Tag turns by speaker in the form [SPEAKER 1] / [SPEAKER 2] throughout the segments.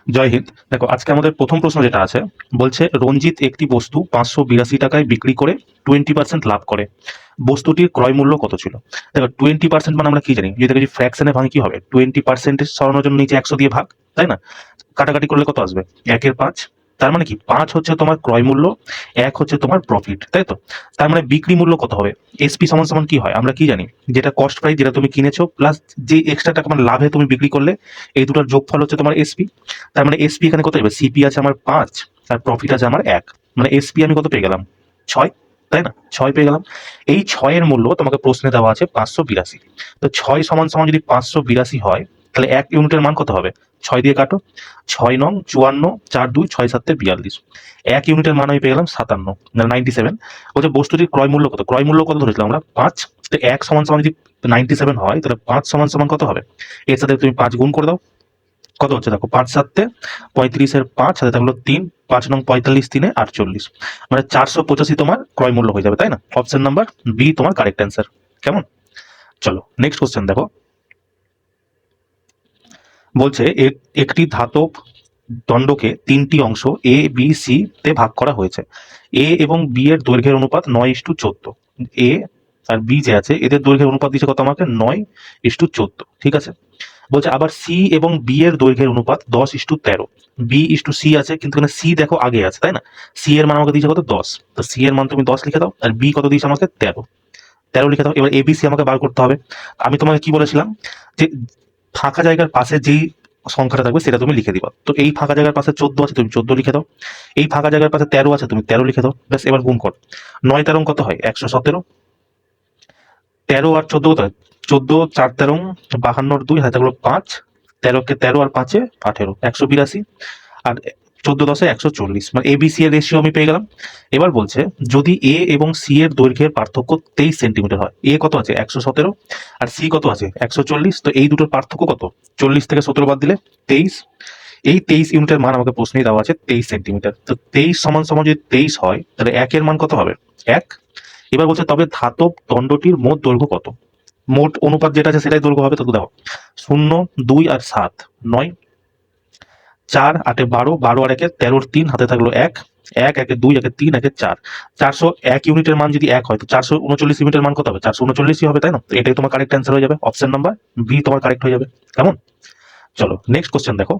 [SPEAKER 1] জয় হিন্দ। দেখো আজকে আমাদের প্রথম প্রশ্ন যেটা আছে, বলছে রঞ্জিত একটি বস্তু 582 টাকায় বিক্রি করে 20% লাভ করে, বস্তুটির ক্রয় মূল্য কত ছিল? দেখো 20% মানে আমরা কি জানি, যদি কিছু ফ্র্যাকশনে ভাঙি কি হবে, 20% সরানোর জন্য নিচে 100 দিয়ে ভাগ, তাই না? কাটাকাটি করলে কত আসবে? 1/5। তার মানে কি 5 হচ্ছে তোমার ক্রয় মূল্য, 1 হচ্ছে তোমার প্রফিট, তাই তো? তার মানে বিক্রি মূল্য কত হবে? এসপি সমান সমান কি হয় আমরা কি জানি, যেটা কস্ট প্রাইস যেটা তুমি কিনেছো প্লাস যে এক্সট্রা টাকা মানে লাভে তুমি বিক্রি করলে, এই দুটোর যোগফল হচ্ছে তোমার এসপি। তার মানে এসপি এখানে কত যাবে? সিপি আছে আমার 5 আর প্রফিট আছে আমার 1, মানে এসপি আমি কত পেয়ে গেলাম? 6, তাই না? 6 পেয়ে গেলাম। এই 6 এর মূল্য তোমাকে প্রশ্নে দেওয়া আছে 582। তো 6 সমান সমান যদি 582 হয়, তাহলে 1 ইউনিটের মান কত হবে? 6 দিয়ে কাটো, 6 নং 54, 4 2 6 7 42, 1 ইউনিটের মান আমি পেয়ে গেলাম 57, না 97। বলছে বস্তুটির ক্রয় মূল্য কত? ক্রয় মূল্য কত ধরেছিলাম আমরা? 5। তো 1 সমান সমান যদি 97 হয়, তাহলে 5 সমান সমান কত হবে? এর সাথে তুমি 5 গুণ করে দাও, কত হচ্ছে দেখো, 5 7 35 এর 5 হাতে থাকলো 3, 5 নং 45, 3 48, মানে 485 তোমার ক্রয় মূল্য হয়ে যাবে, তাই না? অপশন নাম্বার বি তোমার কারেক্ট অ্যান্সার। কেমন? চলো নেক্সট কোশ্চেন দেখো। বলছে একটি ধাতব দণ্ডকে 3টি অংশ এ বি সি তে ভাগ করা হয়েছে। এ এবং বি এর দৈর্ঘ্যের অনুপাত 9:14। এ আর বি যে আছে এদের দৈর্ঘ্যের অনুপাত দিচ্ছে কত আমাকে? 9:14, ঠিক আছে। বলছে আবার সি এবং বি এর দৈর্ঘ্যের অনুপাত 10:13। বি ইস্টু সি আছে, কিন্তু এখানে সি দেখো আগে আছে, তাই না? সি এর মান আমাকে দিয়েছে কত? 10। তো সি এর মান তুমি 10 লিখে দাও, আর বি কত দিয়েছে আমাকে? 13। 13 লিখে দাও। এবার এবিসি আমাকে বার করতে হবে। আমি তোমাকে কি বলেছিলাম, যে ফাঁকা জায়গার পাশে যেই সংখ্যাটা থাকবে সেটা তুমি লিখে দিবা। তো এই ফাঁকা জায়গার পাশে 14 আছে, তুমি 14 লিখে দাও। এই ফাঁকা জায়গার পাশে 13 আছে, তুমি 13 লিখে দাও। ব্যাস, এবার গুণ কর। 9 13 কত হয়? 117। 13 আর 14 কত হয়? 14 4 13 52 2 হাতে থাকলো 5, 13 কে 13 আর 5 এ 18, 182। আর 14 10 140, মানে এবিসি এর রেশিও আমি পেয়ে গেলাম। এবার বলছে যদি এ এবং সি এর দৈর্ঘ্যের পার্থক্য 23 সেন্টিমিটার হয়, এ কত আছে? 117, আর সি কত আছে? 140। তো এই দুটোর পার্থক্য কত? 40 থেকে 17 বাদ দিলে 23। এই 23 ইউনিটের মান আমাকে প্রশ্নেই দেওয়া আছে 23 সেন্টিমিটার। তো 23 সমান সমান যদি 23 হয়, তাহলে 1 এর মান কত হবে? 1। এবার বলছে তবে ধাতব দণ্ডটির মোট দৈর্ঘ্য কত? মোট অনুপাত যেটা আছে সেটাই দৈর্ঘ্য হবে। তো দেখো 0 2 আর 7 9, 4 8 12, 12 আর 1 13, 3 হাতে থাকলো 1, 1 1 2 1 3 1 4, 401 ইউনিটের মান যদি 1 হয়, তো 439 ইউনিটের মান কত হবে? 439ই হবে, তাই না? তো এটাই তোমার কারেক্ট অ্যান্সার হয়ে যাবে। অপশন নাম্বার বি তোমার কারেক্ট হয়ে যাবে। কেমন? চলো নেক্সট কোশ্চেন দেখো।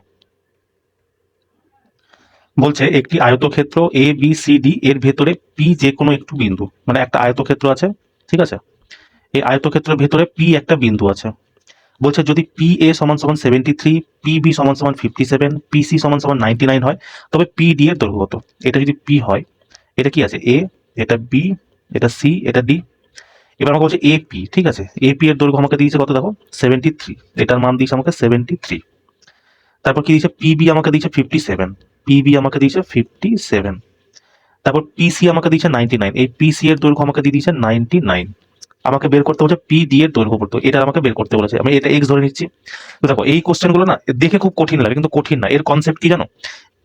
[SPEAKER 1] বলছে একটি আয়তক্ষেত্র এ বি সি ডি এর ভেতরে পি যে কোনো একটু বিন্দু, মানে একটা আয়তক্ষেত্র আছে, ঠিক আছে? এই আয়তক্ষেত্রের ভেতরে পি একটা বিন্দু আছে। বলছে যদি পি এ সমান সমান 73, পি বি সমান সমান 57, পি সি সমান সমান 99 হয়, তবে পি ডি এর দৈর্ঘ্য কত? এটা যদি পি হয়, এটা কি আছে? এ, এটা বি, এটা সি, এটা ডি। এবার আমাকে বলছে এপি, ঠিক আছে? এপি এর দৈর্ঘ্য আমাকে দিয়েছে কত দেখো? 73, এটার মান দিয়েছে আমাকে 73। তারপর কি দিয়েছে? পিবি আমাকে দিয়েছে 57, পিবি আমাকে দিয়েছে 57। তারপর পিসি আমাকে দিয়েছে 99, এই পিসি এর দৈর্ঘ্য আমাকে দিয়ে দিয়েছে 99। আমাকে বের করতে বলছে পি ডি এর দৈর্ঘ্য বলতো, এটা আমাকে বের করতে বলেছে। আমি এটা এক্স ধরে নিচ্ছি। তো দেখো এই কোশ্চেন গুলো না দেখে খুব কঠিন লাগে, কিন্তু কঠিন না। এর কনসেপ্ট কি জানো?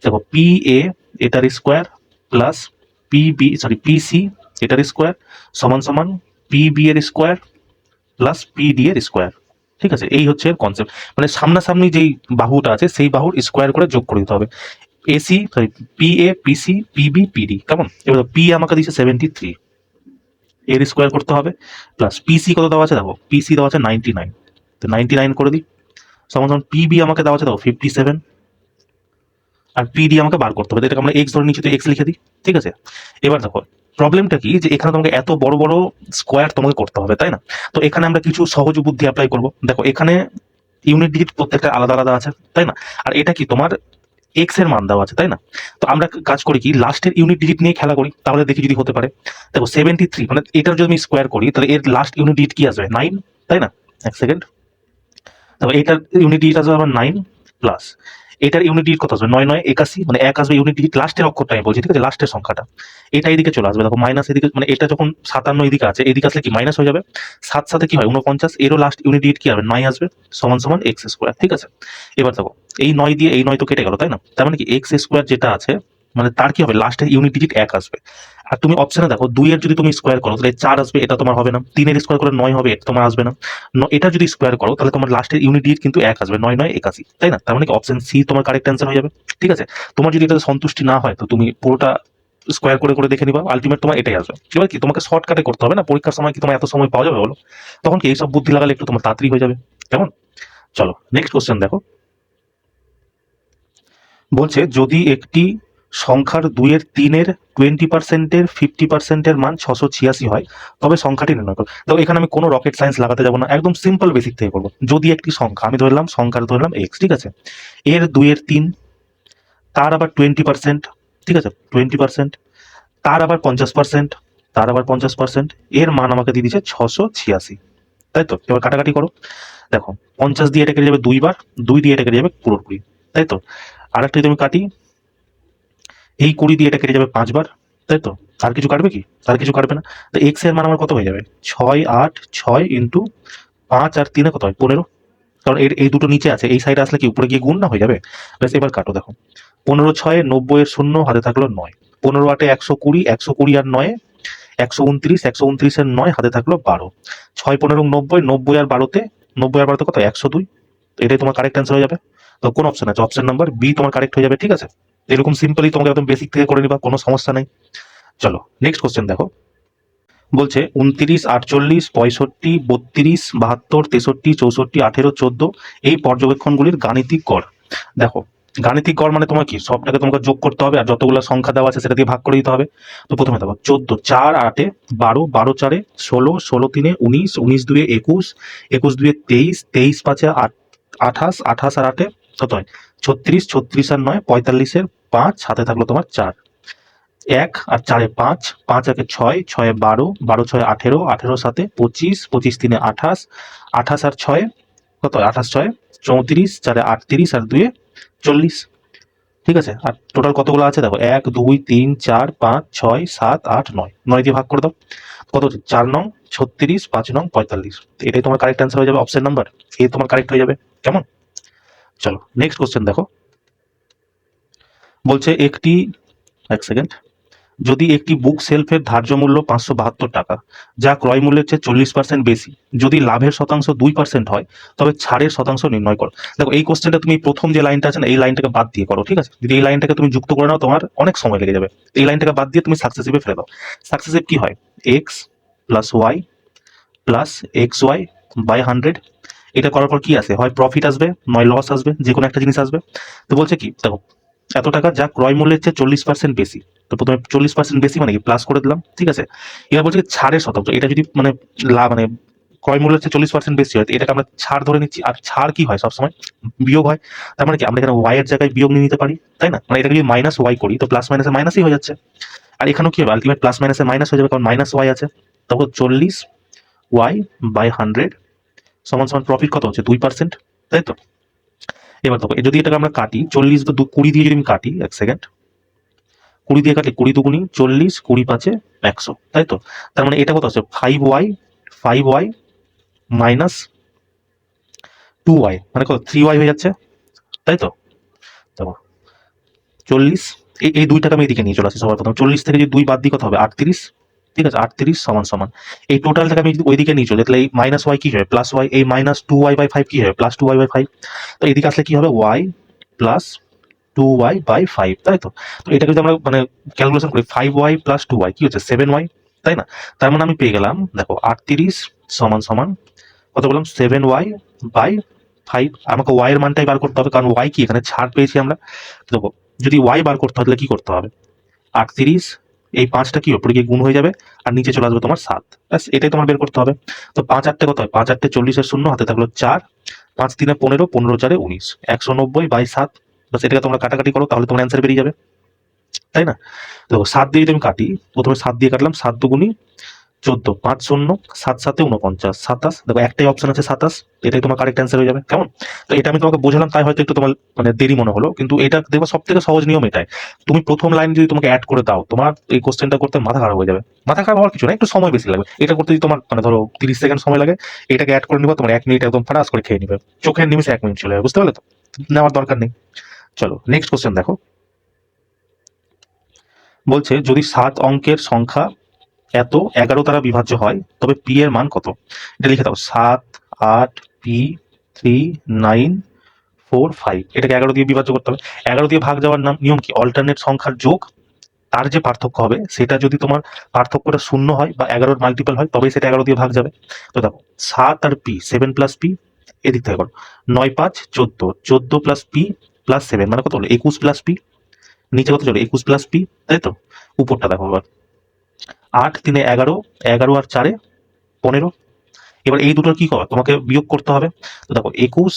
[SPEAKER 1] দেখো পি এ এটার স্কোয়ার প্লাস পিবি সরি পিসি এটার স্কোয়ার সমান সমান পিবি এর স্কোয়ার প্লাস পিডি এর স্কোয়ার, ঠিক আছে? এই হচ্ছে এর কনসেপ্ট। মানে সামনাসামনি যেই বাহুটা আছে সেই বাহুর স্কোয়ার করে যোগ করে দিতে হবে। AC sorry P A PC PB PD, কেমন? এবার পি আমাকে দিচ্ছে 73, এর স্কোয়ার করতে হবে, প্লাস পিসি কত দেওয়া আছে দেখো, পিসি দেওয়া আছে 99, তো 99 করে দিই, সমান সমান পিবি আমাকে দেওয়া আছে দেখো 57, আর পিডি আমাকে বার করতে হবে। এটাকে আমরা এক্স ধরে নিচ্ছি, তো এক্স লিখে দিই, ঠিক আছে? এবার দেখো প্রবলেমটা কি, যে এখানে তোমাকে এত বড় বড় স্কোয়ার তোমাকে করতে হবে, তাই না? তো এখানে আমরা কিছু সহজ বুদ্ধি অ্যাপ্লাই করব। দেখো এখানে ইউনিট ডিজিট প্রত্যেকটা আলাদা আলাদা আছে, তাই না? আর এটা কি তোমার এক্স এর মান দেওয়া আছে, তাই না? তো আমরা কাজ করি কি, লাস্টের ইউনিট ডিজিট নিয়ে খেলা করি, তাহলে দেখি যদি হতে পারে। দেখো 73, মানে এটার যদি আমি স্কোয়ার করি, তাহলে এর লাস্ট ইউনিট ডিজিট কি আসবে? 9, তাই না? এক সেকেন্ড। তবে এটার ইউনিট ডিজিট আসবে আমার 9, প্লাস এটার ইউনিট ডিজিট কত আসবে? 9 9 81, মানে 1 আসবে ইউনিট ডিজিট, লাস্টের অক্ষরটা আমি বলছি, ঠিক আছে? লাস্টের সংখ্যাটা এটা এদিকে চলে আসবে। দেখো মাইনাস এদিকে, মানে এটা যখন 57 এদিকে আছে, এদিকে আসলে কি মাইনাস হয়ে যাবে। 7 সাথে কি হয়? 49, এরও লাস্ট ইউনিট ডিজিট কি হবে? 9 আসবে, সমান সমান এক্স স্কোয়ার, ঠিক আছে? এবার দেখো এই 9 দিয়ে এই 9 তো কেটে গেল, তাই না? তার মানে কি এক্স স্কোয়ার যেটা আছে মানে তার কি হবে, লাস্টের ইউনিট ডিজিট 1 আসবে। আর তুমি অপশনে দেখো 2 এর যদি তুমি স্কোয়ার করো তাহলে 4 আসবে, এটা তোমার হবে না। 3 এর স্কোয়ার করলে 9 হবে, এটা তোমার আসবে না। এটা যদি স্কোয়ার করো তাহলে তোমার লাস্টের ইউনিট ডিজিট কিন্তু 1 আসবে, 9 9 81, তাই না? তার মানে কি অপশন সি তোমার কারেক্ট অ্যান্সার হয়ে যাবে। ঠিক আছে, তোমার যদি এটাতে সন্তুষ্টি না হয় তো তুমি পুরোটা স্কোয়ার করে করে দেখে নিবা, আলটিমেট তোমার এটাই আসবে। এবার কি তোমাকে শর্টকাটে করতে হবে না, পরীক্ষার সময় কি তোমার এত সময় পাওয়া যাবে বলো? তখন কি এইসব বুদ্ধি লাগালে একটু তোমার তাড়াতাড়ি হয়ে যাবে। কেমন? চলো নেক্সট কোশ্চেন দেখো। বলছে যদি একটি সংখ্যার 2 এর 3 এর 20%-এর 50%-এর মান 686 হয় তবে সংখ্যাটি নির্ণয় করো। তো এখানে আমি কোনো রকেট সায়েন্স লাগাতে যাবো না, একদম সিম্পল বেসিক থেকে করবো। যদি একটি সংখ্যা, আমি ধরলাম সংখ্যার ধরলাম এক্স, ঠিক আছে, এর 2 এর 3, তার আবার 20%, ঠিক আছে 20%, তার আবার 50%, তার আবার 50%, এর মান আমাকে দিয়ে দিচ্ছে 686, তাই তো? এবার কাটাকাটি করো, দেখো 50 দিয়ে এটা কেটে যাবে 2 বার, 2 দিয়ে এটা কেটে যাবে পুরোপুরি, তাই তো? আরেকটা যদি আমি কাটি, এই 20 দিয়ে এটা কেটে যাবে 5 বার, তাই তো? আর কিছু কাটবে কি? আর কিছু কাটবে না। তো এক্স এর মান আমার কত হয়ে যাবে, 6 8 6 ইন্টু 5 আর 3 কত হয় 15, কারণ এই দুটো নিচে আছে, এই সাইডে আসলে কি উপরে গিয়ে গুণ না হয়ে যাবে। ব্যাস এবার কাটো, দেখো 15 6 90 এর শূন্য, হাতে থাকলো 9, 15 8 120, 120 আর 9 129, 129 এর 9, হাতে থাকলো 12, 6 15 90, 90 আর 12তে, 90 আর 12তে কত 102, এটাই তোমার কারেক্ট অ্যান্সার হয়ে যাবে। তো কোন অপশন আছে, অপশন নাম্বার বি তোমার কারেক্ট হয়ে যাবে। ঠিক আছে, এরকম সিম্পলি তোমাকে একদম বেসিক থেকে করে নিবা, কোনো সমস্যা নেই। চলো নেক্সট কোশ্চেন দেখো। বলছে 29 48 65 32 72 63 64 18 14 এই পর্যবেক্ষণগুলির গাণিতিক গড়। দেখো গাণিতিক গড় মানে তোমার কি, সবটাকে তোমাকে যোগ করতে হবে আর যতগুলো সংখ্যা দেওয়া আছে সেটা দিয়ে ভাগ করে দিতে হবে। তো প্রথমে দেখো 14 4 8 12 12 4 16 16 3 19 19 2 21 21 2 23 23 5 28 28 আর 8 কত হয় 36 36 আর 9 45 এর 5, হাতে থাকলো তোমার 4, 1 আর 4 5, 5 1 6, 6 12, 12 6 18, 18 7 25, 25 3 28, 28 আর 6 কত, 28 6 34, 4 38 আর 2 40। ঠিক আছে, আর টোটাল কতগুলো আছে দেখো 1 2 3 4 5 6 7 8 9, 9 দিয়ে ভাগ করে দাও, কত হচ্ছে 4 নং 36, 5 নং 45। এটাই তোমার কারেক্ট অ্যান্সার হয়ে যাবে, অপশন নাম্বার এ তোমার কারেক্ট হয়ে যাবে। কেমন? চলো নেক্সট কোশ্চেন দেখো। বলছে একটি, এক সেকেন্ড, যদি একটি বুক সেলফের ধার্য মূল্য 572 টাকা, যা ক্রয় মূল্যের চেয়ে 40% বেশি, যদি লাভের শতাংশ 2% হয় তবে ছাড়ের শতাংশ নির্ণয় করো। দেখো এই কোশ্চেনটা তুমি প্রথম যে লাইনটা আছে না, এই লাইনটাকে বাদ দিয়ে করো। ঠিক আছে, যদি এই লাইনটাকে তুমি যুক্ত করে নাও তোমার অনেক সময় লেগে যাবে। এই লাইনটাকে বাদ দিয়ে তুমি সাকসেসিভে ফেলে দাও। সাকসেসিভ কি হয়, x plus y plus x y by 100। এটা করার পর কি আসে, হয় প্রফিট আসবে নয় লস আসবে, যে কোনো একটা জিনিস আসবে। তো বলছে কি দেখো, এত টাকা যা ক্রয় মূল্যের চেয়ে 40% বেশি। তো প্রথমে 40% বেশি মানে কি প্লাস করে দিলাম। ঠিক আছে, এবার বলছে কি ছাড়ের শতাংশ, এটা যদি মানে লাভ মানে ক্রয় মূল্যের চেয়ে 40% বেশি হয়, এটাকে আমরা ছাড় ধরে নিচ্ছি। আর ছাড় কি হয় সবসময় বিয়োগ হয়, তার মানে কি আমরা এখানে ওয়াই এর জায়গায় বিয়োগ নিয়ে নিতে পারি, তাই না? মানে এটাকে যদি মাইনাস ওয়াই করি তো প্লাস মাইনাসে মাইনাসই হয়ে যাচ্ছে। আর এখানেও কি হবে, আলটিমেট প্লাস মাইনাসে মাইনাস হয়ে যাবে, কারণ মাইনাস ওয়াই আছে। তখন 40 ওয়াই বাই 100 সমান সমান প্রফিট কত হচ্ছে 2%, তাই তো? এবার দেখো যদি এটাকে আমরা কাটি 40 বা 20 দিয়ে যদি আমি কাটি, এক সেকেন্ড, 20 দিয়ে কাটলে 20 দুগুণি 40, 20 5 100, তাই তো? তার মানে এটা কত আছে 5y মাইনাস 2y, মানে কত 3y হয়ে যাচ্ছে, তাই তো? দেখো 40, এই দুইটাকে আমি এদিকে নিয়ে চলে আসি সবার প্রথম। 40 থেকে যদি 2 বাদ দিই কত হবে 38। ঠিক আছে, 38 সমান সমান এই টোটালটাকে আমি যদি ওইদিকে নিয়ে চলে, তাহলে এই মাইনাস ওয়াই কি হবে প্লাস ওয়াই, এই মাইনাস 2y/5 কি হবে প্লাস 2y/5। তো এদিকে আসলে কি হবে y প্লাস 2y/5, তাই তো? তো এটাকে যদি আমরা মানে ক্যালকুলেশন করি 5y প্লাস 2y কি হচ্ছে 7y, তাই না? তার মানে আমি পেয়ে গেলাম দেখো 38 সমান সমান কত বললাম 7y/5। আমাকে y এর মানটাই বার করতে হবে, কারণ y কি এখানে ছাড় পেয়েছি আমরা। দেখো যদি y বার করতে হয় তাহলে কি করতে হবে, 38 এই 5টা কি উপরে গিয়ে গুণ হয়ে যাবে আর নিচে চলে আসবে তোমার 7, ব্যাস এটাই তোমার বের করতে হবে। তো 5 8 কত হয়, 5 8 40 এর শূন্য, হাতে থাকলো 4, 5 3 15, 15 4 19, 190/7। বাস এটাকে তোমরা কাটাকাটি করো তাহলে তোমার অ্যান্সার বেরিয়ে যাবে, তাই না? তো 7 দিয়ে যদি আমি কাটি, প্রথমে 7 দিয়ে কাটলাম, 7 দুগুণি 14, 5 0, 7 7 49, 27। দেখো একটাই অপশন আছে 27, এটাই তোমার কারেক্ট অ্যান্সার হয়ে যাবে। কেমন? তো এটা আমি তোমাকে বোঝালাম তাই হয়তো একটু তোমার মানে দেরি মনে হলো, কিন্তু এটা দেখো সব থেকে সহজ নিয়ম এটাই। তুমি প্রথম লাইন যদি তোমাকে অ্যাড করে দাও, তোমার এই কোশ্চেনটা করতে মাথা খারাপ হয়ে যাবে। মাথা খারাপ হওয়ার কিছু না, একটু সময় বেশি লাগবে। এটা করতে যদি তোমার মানে ধরো 30 সেকেন্ড সময় লাগে, এটাকে অ্যাড করে নিবা তোমার 1 মিনিট একদম ফাটাস করে খেয়ে নিবে, চোখের নিমিষে 1 মিনিট চলে যাবে, বুঝতে পারলে তো? নেওয়ার দরকার নেই। চলো নেক্সট কোশ্চেন দেখো। বলছে যদি 7 অঙ্কের সংখ্যা এত 11 দ্বারা বিভাজ্য হয় তবে পি এর মান কত? এটা লিখে দাও, 7, 8, পি, 3, 9, 4, 5। এটাকে 11 দিয়ে বিভাজ্য করতে হবে। 11 দিয়ে ভাগ যাওয়ার নিয়ম কি? অল্টারনেট সংখ্যার যোগ, তার যে পার্থক্য হবে সেটা যদি তোমার পার্থক্যটা 0 হয় বা 11-র মাল্টিপল হয় তবেই সেটা 11 দিয়ে ভাগ যাবে। তো দেখো 7 আর পি, 7 প্লাস পি, এদিক থেকে করো 9, 5, 14, 14 প্লাস পি প্লাস 7 মানে কত হলো? 21 প্লাস পি। নিচে কত চলো? 21 প্লাস পি, তাই তো? উপরটা দেখো এবার, 8, 3, 11, 11 আর 4, 15। এবার এই দুটোর কি করো? তোমাকে বিয়োগ করতে হবে। তো দেখো 21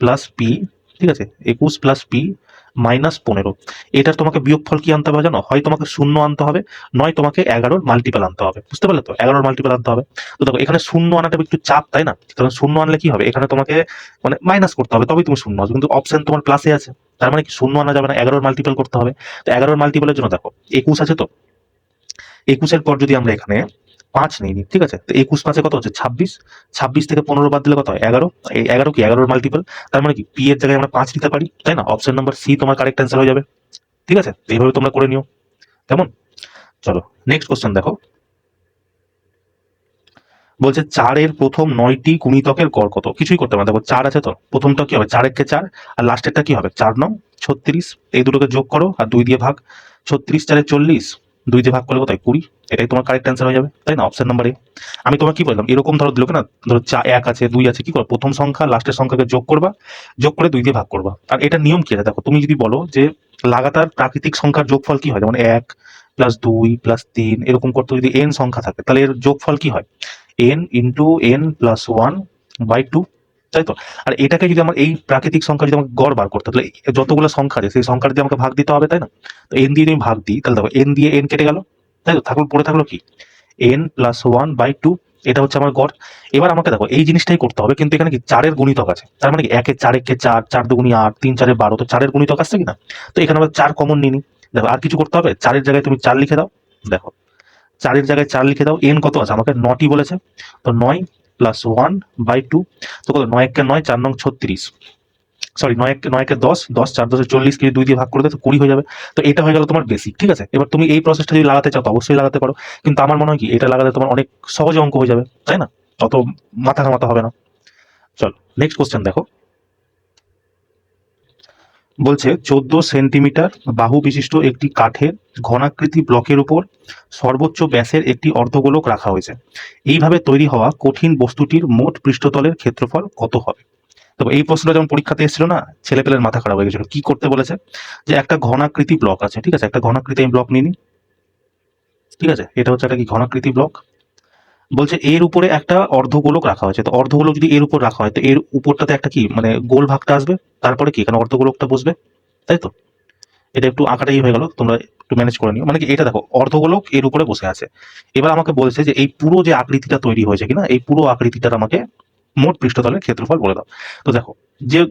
[SPEAKER 1] প্লাস পি, ঠিক আছে, 21 প্লাস পি মাইনাস 15। এটার তোমাকে বিয়োগফল কি আনতে হবে জানো? হয় তোমাকে 0 আনতে হবে, নয় তোমাকে 11-র মাল্টিপল আনতে হবে। বুঝতে পারলে তো? 11-র মাল্টিপল আনতে হবে। তো দেখো এখানে 0 আনাটা একটু চাপ, তাই না? কারণ 0 আনলে কি হবে? এখানে তোমাকে মানে মাইনাস করতে হবে, তবেই তুমি 0 আসবে, কিন্তু অপশন তোমার প্লাসে আছে। তার মানে কি 0 আনা যাবে না, 11-র মাল্টিপল করতে হবে। তো 11-র মাল্টিপলের জন্য দেখো 21 আছে, তো 21-এর পর যদি আমরা এখানে 5 নিই, ঠিক আছে, তো 21 5-এ কত হচ্ছে? 26। 26 থেকে 15 বাদ দিলে কত হয়? 11। এই 11 কি 11-র মাল্টিপল? তার মানে কি পি এর জায়গায় আমরা 5 নিতে পারি, তাই না? অপশন নাম্বার সি তোমার কারেক্ট অ্যান্সার হয়ে যাবে। ঠিক আছে, তো এইভাবে তোমরা করে নিও। কেমন? চলো নেক্সট কোশ্চেন দেখো। বলছে 4-এর প্রথম 9টি গুণিতকের গড় কত? কিছুই করতে পারবে না। দেখো 4 আছে, তো প্রথমটা কি হবে? 4 একে 4, আর লাস্টেরটা কি হবে? 4 9 36। এই দুটোকে যোগ করো আর 2 দিয়ে ভাগ। 36 4 40, 2 দিয়ে ভাগ করলে কত হয়? 20। এটাই তোমার কারেক্ট অ্যান্সার হয়ে যাবে, তাই না? Option number A. আমি তোমাকে কি বললাম, এরকম ধরো দিল না, ধরো 1 আছে 2 আছে, কি করো? প্রথম সংখ্যা লাস্টের সংখ্যাকে যোগ করবা, যোগ করে 2 দিয়ে ভাগ করবা। আর এটা নিয়ম কি আছে দেখো, তুমি যদি বলো যে লাগাতার প্রাকৃতিক সংখ্যার যোগফল কি হয়, যেমন 1 প্লাস 2 প্লাস 3 এরকম করতে যদি n সংখ্যা থাকে তাহলে এর যোগফল কি হয়? n ইন্টু n প্লাস 1/2, তাই তো? আর এটাকে যদি আমার এই প্রাকৃতিক সংখ্যা যদি আমাকে গড় বার করতে, তাহলে যতগুলো সংখ্যা আছে সেই সংখ্যা দিয়ে আমাকে ভাগ দিতে হবে, তাই না? তো n দিয়ে যদি ভাগ দিই তাহলে দেখো n দিয়ে n কেটে গেল, তাই তো? থাকলো, পড়ে থাকলো কি? n plus 1/2। এটা হচ্ছে আমার গড়। এবার আমাকে দেখো এই জিনিসটাই করতে হবে, কিন্তু এখানে কি 4-এর গুণিতক আছে, তার মানে কি 1 এর 4 একে 4, 4 দুগুণী 8, 3 4 12, তো 4-এর গুণিতক আসছে কিনা? তো এখানে আমরা 4 কমন নিই নি। দেখো আর কিছু করতে হবে? 4-এর জায়গায় তুমি 4 লিখে দাও। দেখো 4-এর জায়গায় 4 লিখে দাও। n কত আছে? আমাকে 9টি বলেছে, তো 9 প্লাস 1/2, তো কত? 9 একে 9, 4 নং 36, সরি 9 একে 9 একে 10, 10 4 10 40 কে 2 দিয়ে ভাগ করে দাও, তো 20 হয়ে যাবে। তো এটা হয়ে গেল তোমার বেসিক। ঠিক আছে, এবার তুমি এই প্রসেসটা যদি লাগাতে চাও তো অবশ্যই লাগাতে পারো, কিন্তু আমার মনে হয় কি এটা লাগাতে তোমার অনেক সহজে অঙ্ক হয়ে যাবে, তাই না? অত মাথা ঘামাতে হবে না। চলো নেক্সট কোশ্চেন দেখো। বলছে 14 সেন্টিমিটার বাহু বিশিষ্ট একটি কাঠের ঘনাকৃতি ব্লকের উপর সর্বোচ্চ ব্যাসের একটি অর্ধগোলক রাখা হয়েছে। এইভাবে তৈরি হওয়া কঠিন বস্তুটির মোট পৃষ্ঠতলের ক্ষেত্রফল কত হবে? তো এই প্রশ্নটা যেমন পরীক্ষাতে এসেছিল না, ছেলেপেলের মাথা খারাপ হয়ে গেছিল। কি করতে বলেছে? যে একটা ঘনাকৃতি ব্লক আছে, ঠিক আছে, একটা ঘনাকৃতি ব্লক নিয়ে নি, ঠিক আছে, এটা হচ্ছে একটা কি ঘনাকৃতি ব্লক। বলছে এর উপরে একটা অর্ধগোলক রাখা হয়েছে, তো অর্ধগোলক যদি এর উপর রাখা হয় তো এর উপরটাতে একটা কি মানে গোল ভাগটা আসবে, তারপরে কি এখানে অর্ধগোলকটা বসবে, তাই তো? এটা একটু আঁকাটাই হয়ে গেল, তোমরা একটু ম্যানেজ করে নিও। মানে কি এটা দেখো অর্ধগোলক এর উপরে বসে আছে। এবার আমাকে বলছে যে এই পুরো যে আকৃতিটা তৈরি হয়েছে কিনা, এই পুরো আকৃতিটার আমাকে মোট পৃষ্ঠতলের ক্ষেত্রফল বলে দাও। তো দেখো যে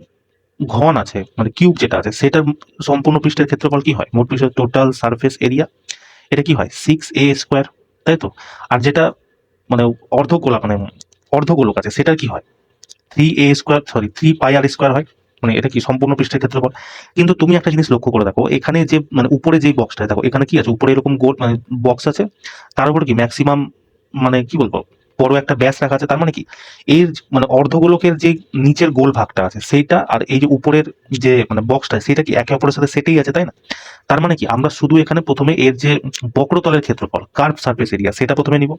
[SPEAKER 1] ঘন আছে মানে কিউব যেটা আছে সেটার সম্পূর্ণ পৃষ্ঠের ক্ষেত্রফল কি হয়? মোট পৃষ্ঠের টোটাল সারফেস এরিয়া, এটা কি হয়? 6a², তাই তো? আর যেটা মানে অর্ধগোলক মানে অর্ধগোলক আছে সেটার কি হয়? 3a², সরি 3πr² হয়। মানে এটা কি সম্পূর্ণ পৃষ্ঠের ক্ষেত্রফল। কিন্তু তুমি একটা জিনিস লক্ষ্য করে দেখো, এখানে যে মানে উপরে যে বক্সটা দেখো, এখানে কি আছে? উপরে এরকম গোল মানে বক্স আছে, তার উপরে কি ম্যাক্সিমাম মানে কি বলবো বড় একটা ব্যাস রাখা আছে। তার মানে কি এর মানে অর্ধগোলকের যে নিচের গোল ভাগটা আছে সেইটা আর এই যে উপরের যে মানে বক্সটা সেটা কি একে অপরের সাথে সেটেই আছে, তাই না? তার মানে কি আমরা শুধু এখানে প্রথমে এর যে বক্রতলের ক্ষেত্রফল কার্ভ সারফেস এরিয়া সেটা প্রথমে নিব।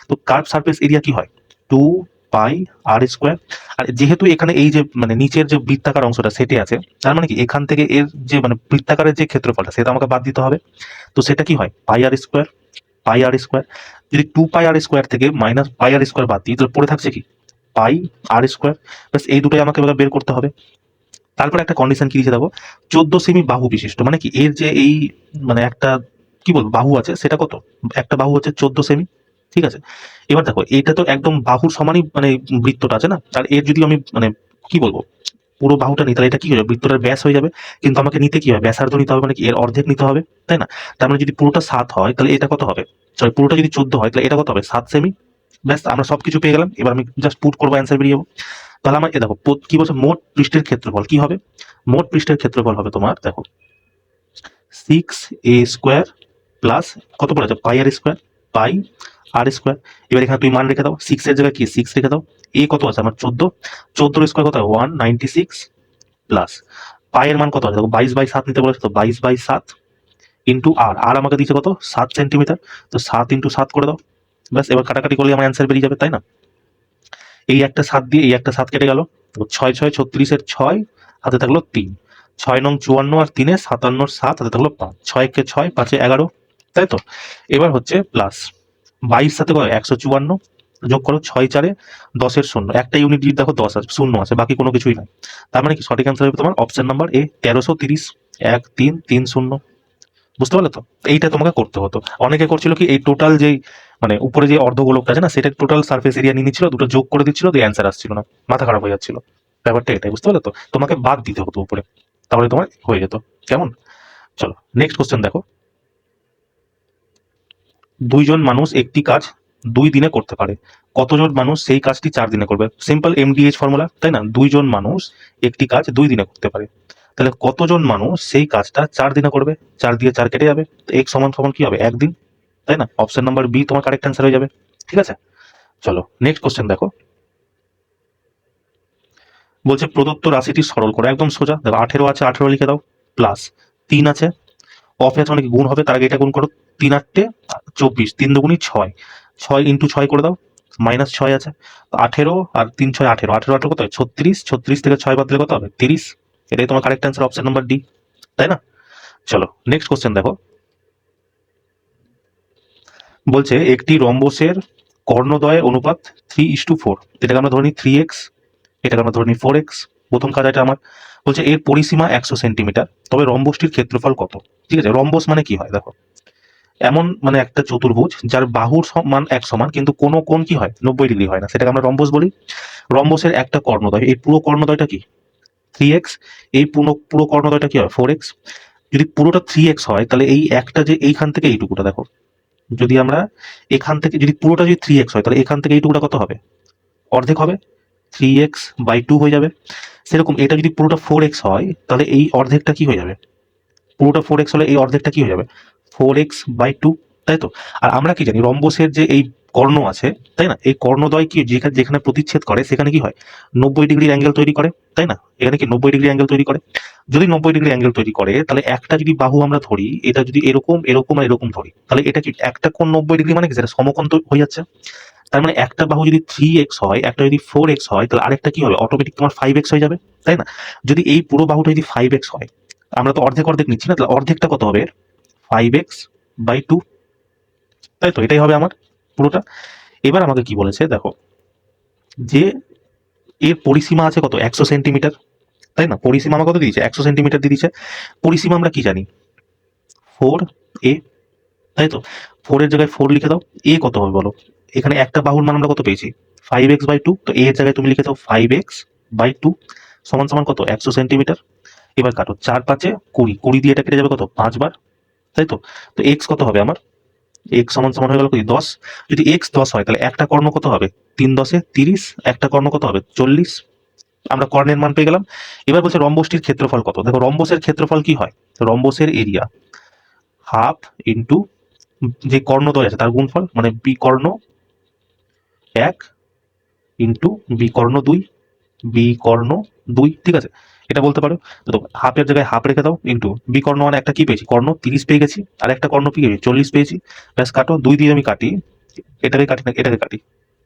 [SPEAKER 1] তো কার্ভ সারফেস এরিয়া কি হয়? 2πr²। আর যেহেতু এখানে এই যে মানে নিচের যে বৃত্তাকার অংশটা সেটে আছে, তার মানে কি এখান থেকে এর যে মানে বৃত্তাকারের যে ক্ষেত্রফলটা সেটা আমাকে বাদ দিতে হবে। তো সেটা কি হয়? πr²। πr², যদি 2πr² থেকে -πr² বাদ দিই তাহলে পড়ে থাকছে কি? πr²। ব্যাস এই দুটোই আমাকে এবার বের করতে হবে। তারপর একটা কন্ডিশন কি দিয়েছে দেখো, 14 সেমি বাহু বিশিষ্ট, মানে কি এর যে এই মানে একটা কি বলবো বাহু আছে সেটা কত? একটা বাহু হচ্ছে 14 সেমি, ঠিক আছে। এবার দেখো এটা তো একদম বাহুর সমানই মানে বৃত্তটা আছে না, আর এর যদি আমি মানে কি বলবো পুরো বাহুটা নিই তাহলে এটা কি হয়ে যাবে? বৃত্তটার ব্যাস হয়ে যাবে। কিন্তু আমাকে নিতে কি হবে? ব্যাসার্ধ নিতে হবে, মানে কি এর অর্ধেক নিতে হবে, তাই না? তার মানে যদি পুরোটা 7 হয় তাহলে এটা কত হবে? সরি পুরোটা যদি 14 হয় তাহলে এটা কত হবে? 7 সেমি। ব্যাস আমরা সবকিছু পেয়ে গেলাম। এবার আমি জাস্ট পুট করবো, অ্যান্সার বেরিয়ে যাবো। তাহলে আমার দেখো কি বলছে, মোট পৃষ্ঠের ক্ষেত্রফল কি হবে? মোট পৃষ্ঠের ক্ষেত্রফল হবে তোমার দেখো 6a² প্লাস কত পড়েছে পাই আর স্কোয়ার, পাই আর স্কোয়ার। এবার এখানে তুমি মান রেখে দাও, 6 এর জায়গায় কি 6 রেখে দাও। এ কত আছে আমার 14, 14 স্কোয়ার কত হয় 196 প্লাস পাই এর মান কত আছে দেখো 22/7 নিতে বলেছে, তো 22/7 ইন্টু আর, আর আমাকে দিচ্ছে কত 7 সেন্টিমিটার, তো 7 ইন্টু 7 করে দাও। ব্যাস, এবার কাটাকাটি করলে আমার অ্যান্সার বেরিয়ে যাবে, তাই না? এই একটা 7 দিয়ে এই একটা 7 কেটে গেল, তো 6 6 36 6 হাতে থাকলো 3, 6 নং 54 আর 3 57 7 হাতে থাকলো 5, 6 কে 6 5 11, তাই তো? এবার হচ্ছে প্লাস 22 সাথে কত 154 যোগ করো, 6 4 10 এর শূন্য, একটা ইউনিট যদি দেখো 10 আছে, শূন্য আছে, বাকি কোনো কিছুই নাই। তার মানে কি সঠিক অ্যান্সার হবে তোমার অপশন নাম্বার এ 1330, 1330। বুঝতে পারলে তো? এইটা তোমাকে করতে হতো। অনেকে করছিল কি এই টোটাল যেই মানে উপরে যে অর্ধগোলকটা আছে না, সেটা টোটাল সারফেস এরিয়া নিয়ে নিচ্ছিল, দুটো যোগ করে দিচ্ছিল, দিয়ে অ্যান্সার আসছিল না, মাথা খারাপ হয়ে যাচ্ছিল। ব্যাপারটা এটাই, বুঝতে পারলে তো? তোমাকে বাদ দিতে হতো উপরে, তাহলে তোমার হয়ে যেত। কেমন? চলো নেক্সট কোশ্চেন দেখো। দুইজন মানুষ একটি কাজ 2 দিনে করতে পারে, কতজন মানুষ সেই কাজটি 4 দিনে করবে? সিম্পল এমডিএইচ ফর্মুলা, তাই না? দুইজন মানুষ একটি কাজ 2 দিনে করতে পারে, তাহলে কতজন মানুষ সেই কাজটা 4 দিনে করবে? 4 দিয়ে 4 কেটে যাবে, এক সমান সমান কি হবে 1 দিন, তাই না? অপশন নাম্বার বি তোমার কারেক্ট অ্যান্সার হয়ে যাবে। ঠিক আছে, চলো নেক্সট কোশ্চেন দেখো। বলছে প্রদত্ত রাশিটি সরল করো, একদম সোজা দেখো, 18 আছে 18 লিখে দাও, প্লাস 3 আছে, অফ আছে অনেক গুণ হবে, তার আগে এটা গুণ করো, 3 8 24, 3 দুগুণী 6, 6 ইন্টু 6 করে দাও, মাইনাস 6 আছে, 18 আর 3 6 18, 18 18 কত হয় 36, 36 থেকে 6 বাদ দিলে কত হবে 30, এটাই তোমার correct answer option number D, তাই না? চলো নেক্সট কোশ্চেন দেখো। বলছে একটি রম্বসের কর্ণদ্বয়ের অনুপাত 3:4, এটাকে আমরা ধরে নিই 3x, এটাকে আমরা ধরে নিই 4x। প্রথম কাজ এটা আমার, বলছে এর পরিসীমা 100 সেন্টিমিটার, তবে রম্বসটির ক্ষেত্রফল কত? ঠিক আছে, রম্বস মানে কি হয় দেখো, এমন মানে একটা চতুর্ভুজ যার বাহুর মান 1 সমান কিন্তু কোনো কোণ কি হয় 90 ডিগ্রি হয় না, সেটাকে আমরা রম্বস বলি। রম্বসের একটা কর্ণদ্বয়, এই পুরো কর্ণদ্বয়টা কি 3x, এই পুরো পুরো কর্ণদ্বয়টা কি হয় 4x। যদি পুরোটা 3x হয় তাহলে এই একটা যে এইখান থেকে এইটুকুটা দেখো, যদি আমরা এখান থেকে যদি পুরোটা যদি 3x হয় তাহলে এখান থেকে এইটুকুটা কত হবে অর্ধেক হবে, 3x/2 হয়ে যাবে। সেরকম এটা যদি পুরোটা 4x হয় তাহলে এই অর্ধেকটা কি হয়ে যাবে, পুরোটা 4x হলে এই অর্ধেকটা কি হয়ে যাবে 4x/2, তাই তো? আর আমরা কি জানি রম্বসের যে এই কর্ণ আছে, তাই না, এই কর্ণদ্বয় কি যেখানে যেখানে প্রতিচ্ছেদ করে সেখানে কি হয় 90 ডিগ্রি অ্যাঙ্গেল তৈরি করে, তাই না? এখানে কি 90 ডিগ্রি অ্যাঙ্গেল তৈরি করে। যদি 90 ডিগ্রি অ্যাঙ্গেল তৈরি করে তাহলে একটা যদি বাহু আমরা ধরি, এটা যদি এরকম এরকম আর এরকম ধরি, তাহলে এটা কি একটা কোণ 90 ডিগ্রি মানে কি সেটা সমকোণ তো হয়ে যাচ্ছে। তার মানে একটা বাহু যদি 3x হয়, একটা যদি 4x হয়, তাহলে আরেকটা কি হবে অটোমেটিক তোমার 5x হয়ে যাবে, তাই না? যদি এই পুরো বাহুটা যদি 5x হয়, আমরা তো অর্ধেক অর্ধেক নিচ্ছি না, তাহলে অর্ধেকটা কত হবে 5x/2, তাই তো? এটাই হবে আমার পুরোটা। এবার আমাকে কি বলেছে দেখো, যে এর পরিসীমা আছে কত 100 সেন্টিমিটার, তাই না? পরিসীমা আমার কত দিয়েছে 100 সেন্টিমিটার দিয়ে দিয়েছে। পরিসীমা আমরা কি জানি 4a, তাই তো? 4 এর জায়গায় 4 লিখে দাও, এ কত হবে বলো, এখানে একটা বাহুর মান আমরা কত পেয়েছি 5x/2, তো এ এর জায়গায় তুমি লিখে দাও 5x/2 সমান সমান কত 100 সেন্টিমিটার। এবার কাটো, 4 5 20, 20 দিয়ে এটা কেটে যাবে কত 5 বার, তাই তো? তো এক্স কত হবে আমার, এক্স সমান সমান হয়ে গেল কি 10। যদি এক্স 10 হয় তাহলে একটা কর্ণ কত হবে 3 10 30, একটা কর্ণ কত হবে 40, আমরা কর্ণের মান পেয়ে গেলাম। এবার বলছে রম্বসটির ক্ষেত্রফল কত, দেখো রম্বসের ক্ষেত্রফল কি হয়, রম্বসের এরিয়া হাফ ইন্টু যে কর্ণদ্বয় আছে তার গুণফল, মানে বি কর্ণ 1 ইন্টু বি কর্ণ 2, বি কর্ণ 2, ঠিক আছে? এটা বলতে পারো। তো হাফের জায়গায় হাফ রেখে দাও, ইন্টু বি কর্ণ মানে একটা কি পেয়েছি কর্ণ 30 পেয়ে গেছি, আর একটা কর্ণ পেয়েছি 40 পেয়েছি। ব্যাস কাটো, 2 দিয়ে আমি কাটি, এটাকে কাটি না এটাকে কাটি,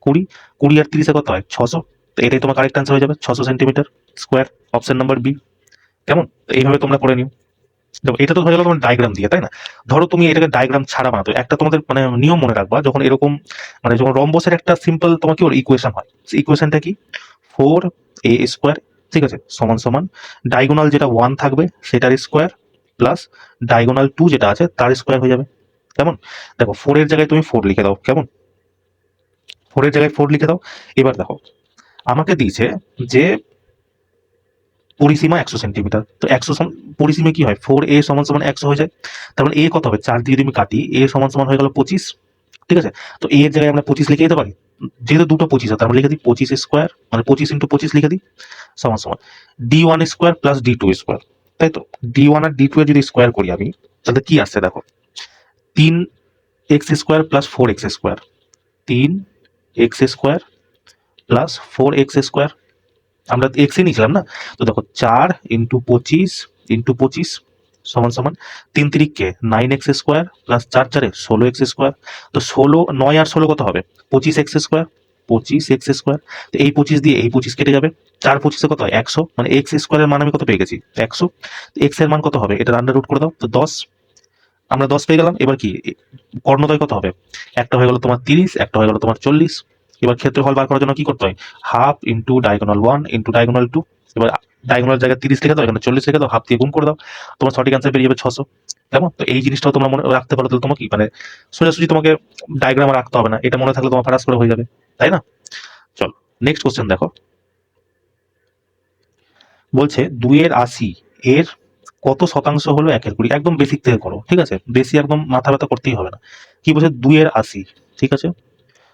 [SPEAKER 1] 20, 20 আর 30 কত হয় 600, তো এটাই তোমার কারেক্ট অ্যান্সার হয়ে যাবে 600 centimetre square, option number B. কেমন? তো এইভাবে তোমরা করে নিও। দেখো এটা তো হয়ে গেল তোমার ডায়াগ্রাম দিয়ে, তাই না? ধরো তুমি এটাকে ডায়াগ্রাম ছাড়া বানাতো, একটা তোমাদের মানে নিয়ম মনে রাখবা, যখন এরকম মানে যখন রম্বসের একটা সিম্পল তোমার কি ইকুয়েশন হয়, ইকুয়েশনটা কি 4a², ঠিক আছে, সমান সমান ডায়াগোনাল যেটা 1 থাকবে সেটার স্কোয়ার প্লাস ডায়াগোনাল 2 যেটা আছে তার স্কোয়ার হয়ে যাবে। কেমন? দেখো 4 এর জায়গায় তুমি 4 লিখে দাও, কেমন? 4 এর জায়গায় 4 লিখে দাও। এবার দেখো আমাকে দিয়েছে যে পরিসীমা 100 সেন্টিমিটার, তো 100 পরিসীমা কি হয় 4a সমান সমান 100 হয়ে যায়। তার মানে a কত হবে 4 দিয়ে তুমি কাটি, a সমান সমান হয়ে গেল 25, ঠিক আছে? তো a এর জায়গায় আমরা 25 লিখে দিতে পারি, যেহেতু দুটো 25 আছে আমরা লিখে দিই 25 স্কোয়ার, মানে 25 ইন্টু 25 লিখে দিই, সমান সমান d1 square plus d2 square, তাই তো? d1 আর d2 এর যদি স্কোয়ার করি আমি, তাহলে কি আসছে দেখো 3x² plus 4x², 3x² plus 4x², আমরা এক্সই নিয়েছিলাম না, তো দেখো 4 × 25 সমান সমান 3×3 9x² প্লাস 4×4 16x²। তো 9 আর 16 কত হবে? 25x², 25x²। তো এই 25 দিয়ে এই 25 কেটে যাবে, 4×25 কত হয়? 100, মানে x² এর মান আমি কত পেয়ে গেছি? 100। তো x এর মান কত হবে? এটা আন্ডার রুট করে দাও, তো 10, আমরা 10 পেয়ে গেলাম। এবার কি কর্ণদ্বয় কত হবে? একটা হয়ে গেল তোমার 30, একটা হয়ে গেল তোমার 40। এবার ক্ষেত্রফল বার করার জন্য কি করতে হয়? Half into diagonal 1 into diagonal 2। এবার ডায়াগোনাল জায়গায় 30 লিখে দাও, এখানে 40 লিখে দাও, হাফ দিয়ে গুণ করে দাও, তোমার সঠিক অ্যান্সার বেরিয়ে যাবে 600। কেমন? তো এই জিনিসটাও তোমরা মনে রাখতে পারো, তাহলে তোমাকে কি মানে সোজাসুজি তোমাকে ডায়াগ্রাম রাখতে হবে না, এটা মনে থাকলে তোমার ফারাস করে হয়ে যাবে, তাই না? চলো নেক্সট কোশ্চেন দেখো। বলছে 2/80 এর কত শতাংশ হলো 1/20? একদম বেসিক থেকে করো, ঠিক আছে? বেশি একদম মাথা ব্যথা করতেই হবে না। কি বলছে? 2/80, ঠিক আছে?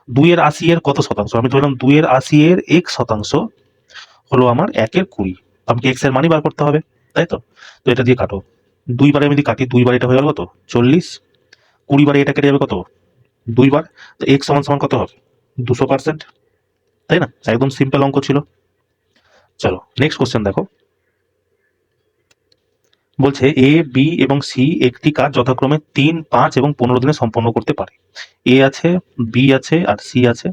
[SPEAKER 1] 2/80 এর কত শতাংশ? আমি ধরলাম 2/80 এর 1% হলো আমার 1/20। আমাকে x এর মানই বার করতে হবে, তাই তো? তো এটা দিয়ে কাটো, 2 বারে আমি যদি কাটি, 2 বার এটা হয়ে গেল কত? 40, 20 বারে এটা কেটে যাবে কত? 2 বার। তো x সমান সমান কত হবে? 200%, তাই না? একদম সিম্পল অঙ্ক ছিল। চলো নেক্সট কোশ্চেন দেখো। বলছে এ, বি এবং সি একটি কাজ যথাক্রমে 3, 5 এবং 15 দিনে সম্পন্ন করতে পারে। এ আছে, বি আছে আর সি আছে।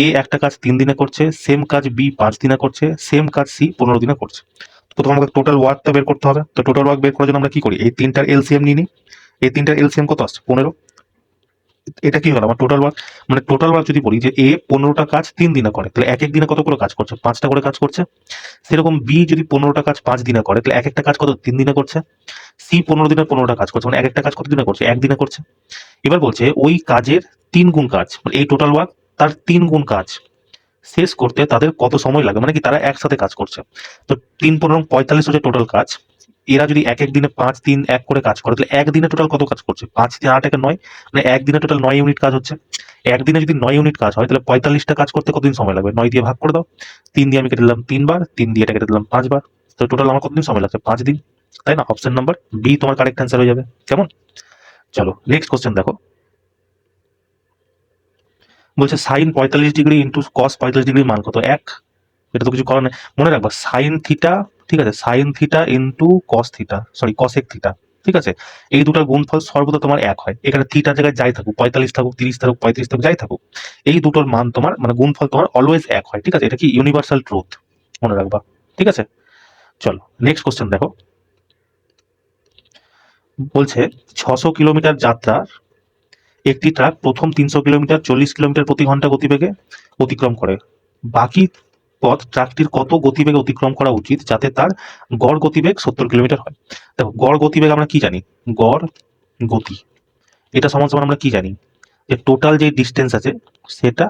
[SPEAKER 1] এ একটা কাজ 3 দিনে করছে, সেম কাজ বি 5 দিনে করছে, সেম কাজ সি 15 দিনে করছে। তো তোমাকে টোটাল ওয়ার্কটা বের করতে হবে। তো টোটাল ওয়ার্ক বের করার জন্য আমরা কি করি? এই তিনটার এলসিএম নিয়ে নিই। এই তিনটার এলসিএম কত আসছে? 15। এটা কি হলো আমার টোটাল ওয়ার্ক। মানে টোটাল ওয়ার্ক যদি বলি যে এ 15টা কাজ 3 দিনে করে, তাহলে এক এক দিনে কত করে কাজ করছে? 5টা করে কাজ করছে। সেরকম বি যদি 15টা কাজ 5 দিনে করে, তাহলে এক একটা কাজ কত? 3 দিনে করছে। সি 15 দিনে 15টা কাজ করছে, মানে এক একটা কাজ কত দিনে করছে? 1 দিনে করছে। এবার বলছে ওই কাজের 3 গুণ কাজ, মানে এই টোটাল ওয়ার্ক তার 3 গুণ কাজ শেষ করতে তাদের কত সময় লাগে, মানে কি তারা একসাথে কাজ করছে। তো 3×15 = 45 হচ্ছে টোটাল কাজ। এরা যদি এক এক দিনে 5, 3, 1 করে কাজ করে, তাহলে একদিনে টোটাল কত কাজ করছে? 5, 3, 8, 9, মানে একদিনে টোটাল 9 ইউনিট কাজ হচ্ছে। একদিনে যদি 9 ইউনিট কাজ হয়, তাহলে 45টা কাজ করতে কতদিন সময় লাগবে? 9 দিয়ে ভাগ করে দাও, 3 দিয়ে আমি কেটে দিলাম 3 বার, 3 দিয়ে এটা কেটে দিলাম 5 বার। তো টোটাল আমার কতদিন সময় লাগছে? 5 দিন, তাই না? অপশন নাম্বার বি তোমার কারেক্ট অ্যান্সার হয়ে যাবে। কেমন? চলো নেক্সট কোশ্চেন দেখো। বলছে সাইন 45 ডিগ্রি ইন্টু কস 45 ডিগ্রির মান কত? 1। এটা তো কিছু করার নেই, মনে রাখবা সাইন থিটা, ঠিক আছে? Sine theta into cos theta, sorry cosec theta, ঠিক আছে? এই দুটার গুণফল সর্বদা তোমার 1 হয়। এখানে থিটার জায়গায় যাই থাকুক, 45 থাকুক, 30 থাকুক, 35 থাকুক, যাই থাকুক, এই দুটোর মান তোমার মানে গুণফল তোমার অলওয়েজ 1 হয়, ঠিক আছে? এটা কি ইউনিভার্সাল ট্রুথ, মনে রাখবা, ঠিক আছে? চলো নেক্সট কোশ্চেন দেখো। বলছে 600 কিলোমিটার যাত্রার একটি ট্রাক প্রথম 300 কিলোমিটার 40 কিলোমিটার প্রতি ঘন্টা গতিবেগে অতিক্রম করে। বাকি পথ ট্রাকটির কত গতিবেগে অতিক্রম করা উচিত যাতে তার গড় গতিবেগ 70 কিলোমিটার হয়? দেখো গড় গতিবেগ আমরা কি জানি? গড় গতি এটা সমান সমান আমরা কি জানি? যে টোটাল যে ডিস্টেন্স আছে সেটা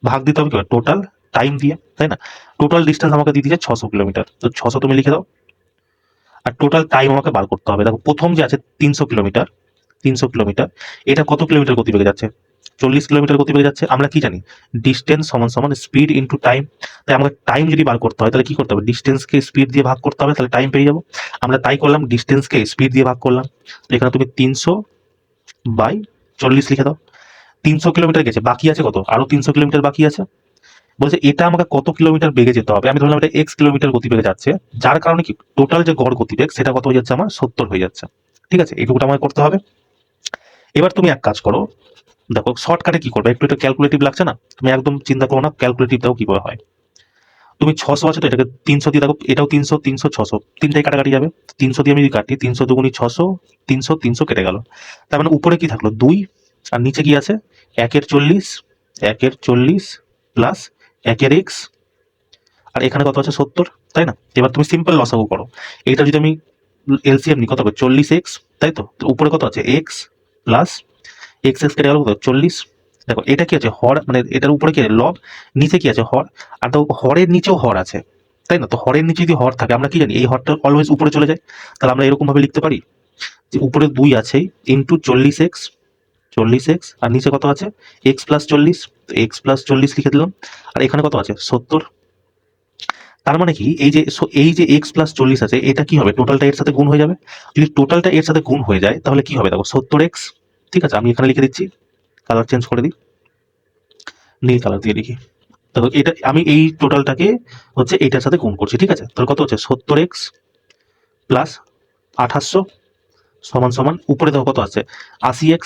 [SPEAKER 1] ভাগ দিতে হবে কি টোটাল টাইম দিয়ে, তাই না? টোটাল ডিস্টেন্স আমাকে দিয়ে দিয়েছে 600 কিলোমিটার, তো 600 তুমি লিখে দাও। আর টোটাল টাইম আমাকে বার করতে হবে। দেখো প্রথম যে আছে 300 কিলোমিটার, 300 কিলোমিটার এটা কত কিলোমিটার গতিবেগে যাচ্ছে? 40 কিলোমিটার গতিবেগে যাচ্ছে। আমরা কি জানি? ডিস্টেন্স সমান সমান স্পিড ইন্টু টাইম। তাই আমাকে টাইম যদি বার করতে হয়, তাহলে কি করতে হবে? ডিস্টেন্সকে স্পিড দিয়ে ভাগ করতে হবে, তাহলে টাইম পেয়ে যাবো। আমরা তাই করলাম, ডিস্টেন্সকে স্পিড দিয়ে ভাগ করলাম। তো এখানে তুমি 300/40 লিখে দাও। 300 কিলোমিটার গেছে, বাকি আছে কত? আরো 300 কিলোমিটার বাকি আছে। বলছে এটা আমাকে কত কিলোমিটার বেগে যেতে হবে? আমি ধরলাম এটা x কিলোমিটার গতিবেগে যাচ্ছে, যার কারণে কি টোটাল যে গড় গতিবেগ সেটা কত হয়ে যাচ্ছে? আমার 70 হয়ে যাচ্ছে, ঠিক আছে? এইটুকুটা আমাকে করতে হবে। এবার তুমি এক কাজ করো, দেখো শর্টকাটে কি করবে, একটু এটা ক্যালকুলেটিভ লাগছে না? তুমি একদম চিন্তা করো না, ক্যালকুলেটিভ দাও কিভাবে হয়। তুমি 600 আছে তো এটাকে 300 দিয়ে দেখো, এটাও 300, 300, 600 তিনটাই কাটাকাটি যাবে। 300 দিয়ে আমি যদি কাটি, 300 দুগুণী 600, 300, 300 কেটে গেল। তার মানে উপরে কি থাকলো? 2, আর নিচে কি আছে? 1/40, 1/40 প্লাস 1/x, আর এখানে কত আছে? 70, তাই না? এবার তুমি সিম্পল লসাগু করো। এইটা যদি আমি এলসিএম নিই কত হবে? 40x, তাই তো? তো উপরে কত আছে? x প্লাস x কেটে গেল কত? 40। দেখো এটা কি আছে? হর, মানে এটার উপরে কি আছে? লব, নিচে কি আছে? হর। আর তো হরের নিচেও হর আছে, তাই না? তো হরের নিচে যদি হর থাকে, আমরা কি জানি? এই হরটা অলওয়েজ উপরে চলে যায়। তাহলে আমরা এরকম ভাবে লিখতে পারি যে উপরে 2 আছে ইন্টু 40x, 40x, আর নিচে কত আছে? x প্লাস 40, x প্লাস 40 লিখে দিলাম। আর এখানে কত আছে? 70। তার মানে কি এই যে x প্লাস 40 আছে, এটা কি হবে? টোটালটা এর সাথে গুণ হয়ে যাবে। যদি টোটালটা এর সাথে গুণ হয়ে যায়, তাহলে কি হবে? দেখো 70x ঠিক আছে, আমি এখানে লিখে দিচ্ছি, কালার চেঞ্জ করে দিই, নীল কালার দিয়ে লিখি। তো এটা আমি এই টোটালটাকে হচ্ছে এইটার সাথে গুণ করছি, ঠিক আছে। তাহলে কত হচ্ছে 70x প্লাস 2800 সমান সমান উপরে দেখো কত আছে 80x।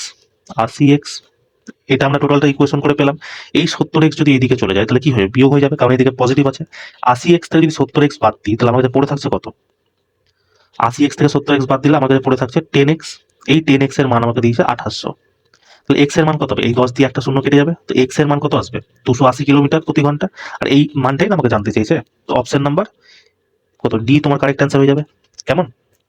[SPEAKER 1] 80x, এটা আমরা টোটালটা ইকুয়েশন করে পেলাম। এই 70x যদি এইদিকে চলে যায় তাহলে কি হবে, বিয়োগ হয়ে যাবে, কারণ এদিকে পজিটিভ আছে। 80x থেকে যদি 70x বাদ দিই তাহলে আমাদের পড়ে থাকছে কত, 80x থেকে 70x বাদ দিলে আমাদের পড়ে থাকছে 10x। এই 10x এর মান আমাকে দিয়েছে 2800। তাহলে x এর মান কত হবে, এই 10 দিয়ে একটা শূন্য কেটে যাবে, তো x এর মান কত আসবে 280 কিলোমিটার প্রতি ঘন্টা। আর এই মানটাই আমাকে জানতে চাইছে, তো অপশন নাম্বার কত ডি তোমার কারেক্ট অ্যান্সার হয়ে যাবে। কেমন,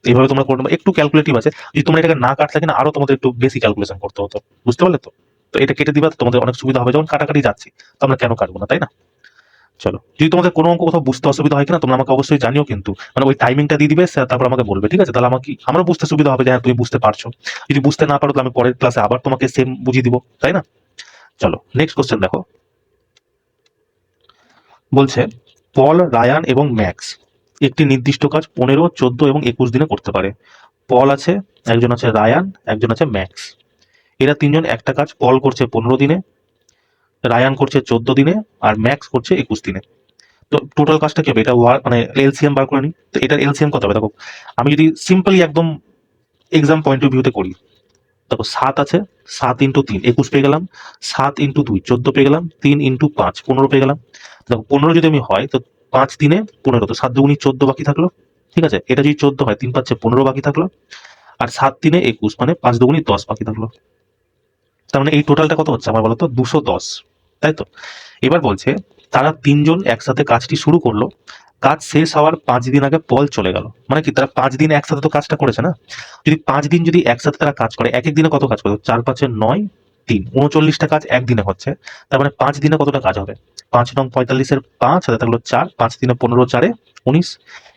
[SPEAKER 1] এইভাবে তোমরা করে নেবে, একটু ক্যালকুলেটিভ আছে। যদি তোমরা এটাকে না কাটলে কিনা আরো তোমাদের একটু বেশি ক্যালকুলেশন করতে হতো, বুঝতে পারলে তো। তো এটা কেটে দিবা, তোমাদের অনেক সুবিধা হবে, যখন কাটাকাটি যাচ্ছি তো আমরা কেন কাটবো না, তাই না। চলো, যদি তোমাদের কোনো অঙ্ক কোথাও বুঝতে অসুবিধা হয় কিনা তোমরা আমাকে অবশ্যই জানিও, কিন্তু মানে ওই টাইমিংটা দিয়ে দিবে, তারপর আমাকে বলবে, ঠিক আছে। তাহলে আমাকে আমার বুঝতে সুবিধা হবে যে হ্যাঁ তুমি বুঝতে পারছো। যদি বুঝতে না পারো তাহলে আমি পরের ক্লাসে আবার তোমাকে সেম বুঝিয়ে দিব, তাই না। চলো নেক্সট কোশ্চেন দেখো। বলছে পল, রায়ান এবং ম্যাক্স একটি নির্দিষ্ট কাজ 15, 14 এবং 21 দিনে করতে পারে। পল আছে, একজন আছে রায়ান, একজন আছে ম্যাক্স। এরা তিনজন একটা কাজ পল করছে 15 দিনে, রায়ান করছে 14 দিনে, আর ম্যাক্স করছে 21 দিনে। তো টোটাল কাজটা কি হবে, এটা মানে এলসিএম বার করে নি। তো এটার এলসিএম কত হবে দেখো, আমি যদি সিম্পলি একদম এক্সাম পয়েন্ট অফ ভিউতে করি, দেখো 7 আছে, 7 ইন্টু 3 21 পেয়ে গেলাম, 7 ইন্টু 2 14 পেয়ে গেলাম, 3 ইন্টু 5 15 পেয়ে গেলাম। দেখো 15 যদি আমি হয় তো 5 দিনে 15, তো 7 দুগুণি 14 বাকি থাকলো, ঠিক আছে। এটা যদি 14 হয় 3 5 15 বাকি থাকলো, আর 7 দিনে 21 মানে 5 দুগুণি 10 বাকি থাকলো। তার মানে এই টোটালটা কত হচ্ছে আমার বলতো 210, তাই তো। এবার বলছে তারা তিনজন একসাথে কাজটি শুরু করলো, কাজ শেষ হওয়ার 5 দিন আগে পল চলে গেল। মানে কি, তারা 5 দিন একসাথে তো কাজটা করেছে না। যদি 5 দিন যদি একসাথে তারা কাজ করে, এক এক দিনে কত কাজ করে, 4 5 9 3 39টা কাজ একদিনে হচ্ছে। তার মানে 5 দিনে কতটা কাজ হবে, 5 নং 45 এর 5 হাতে থাকলো 4, 5 দিনে 15, 4 19,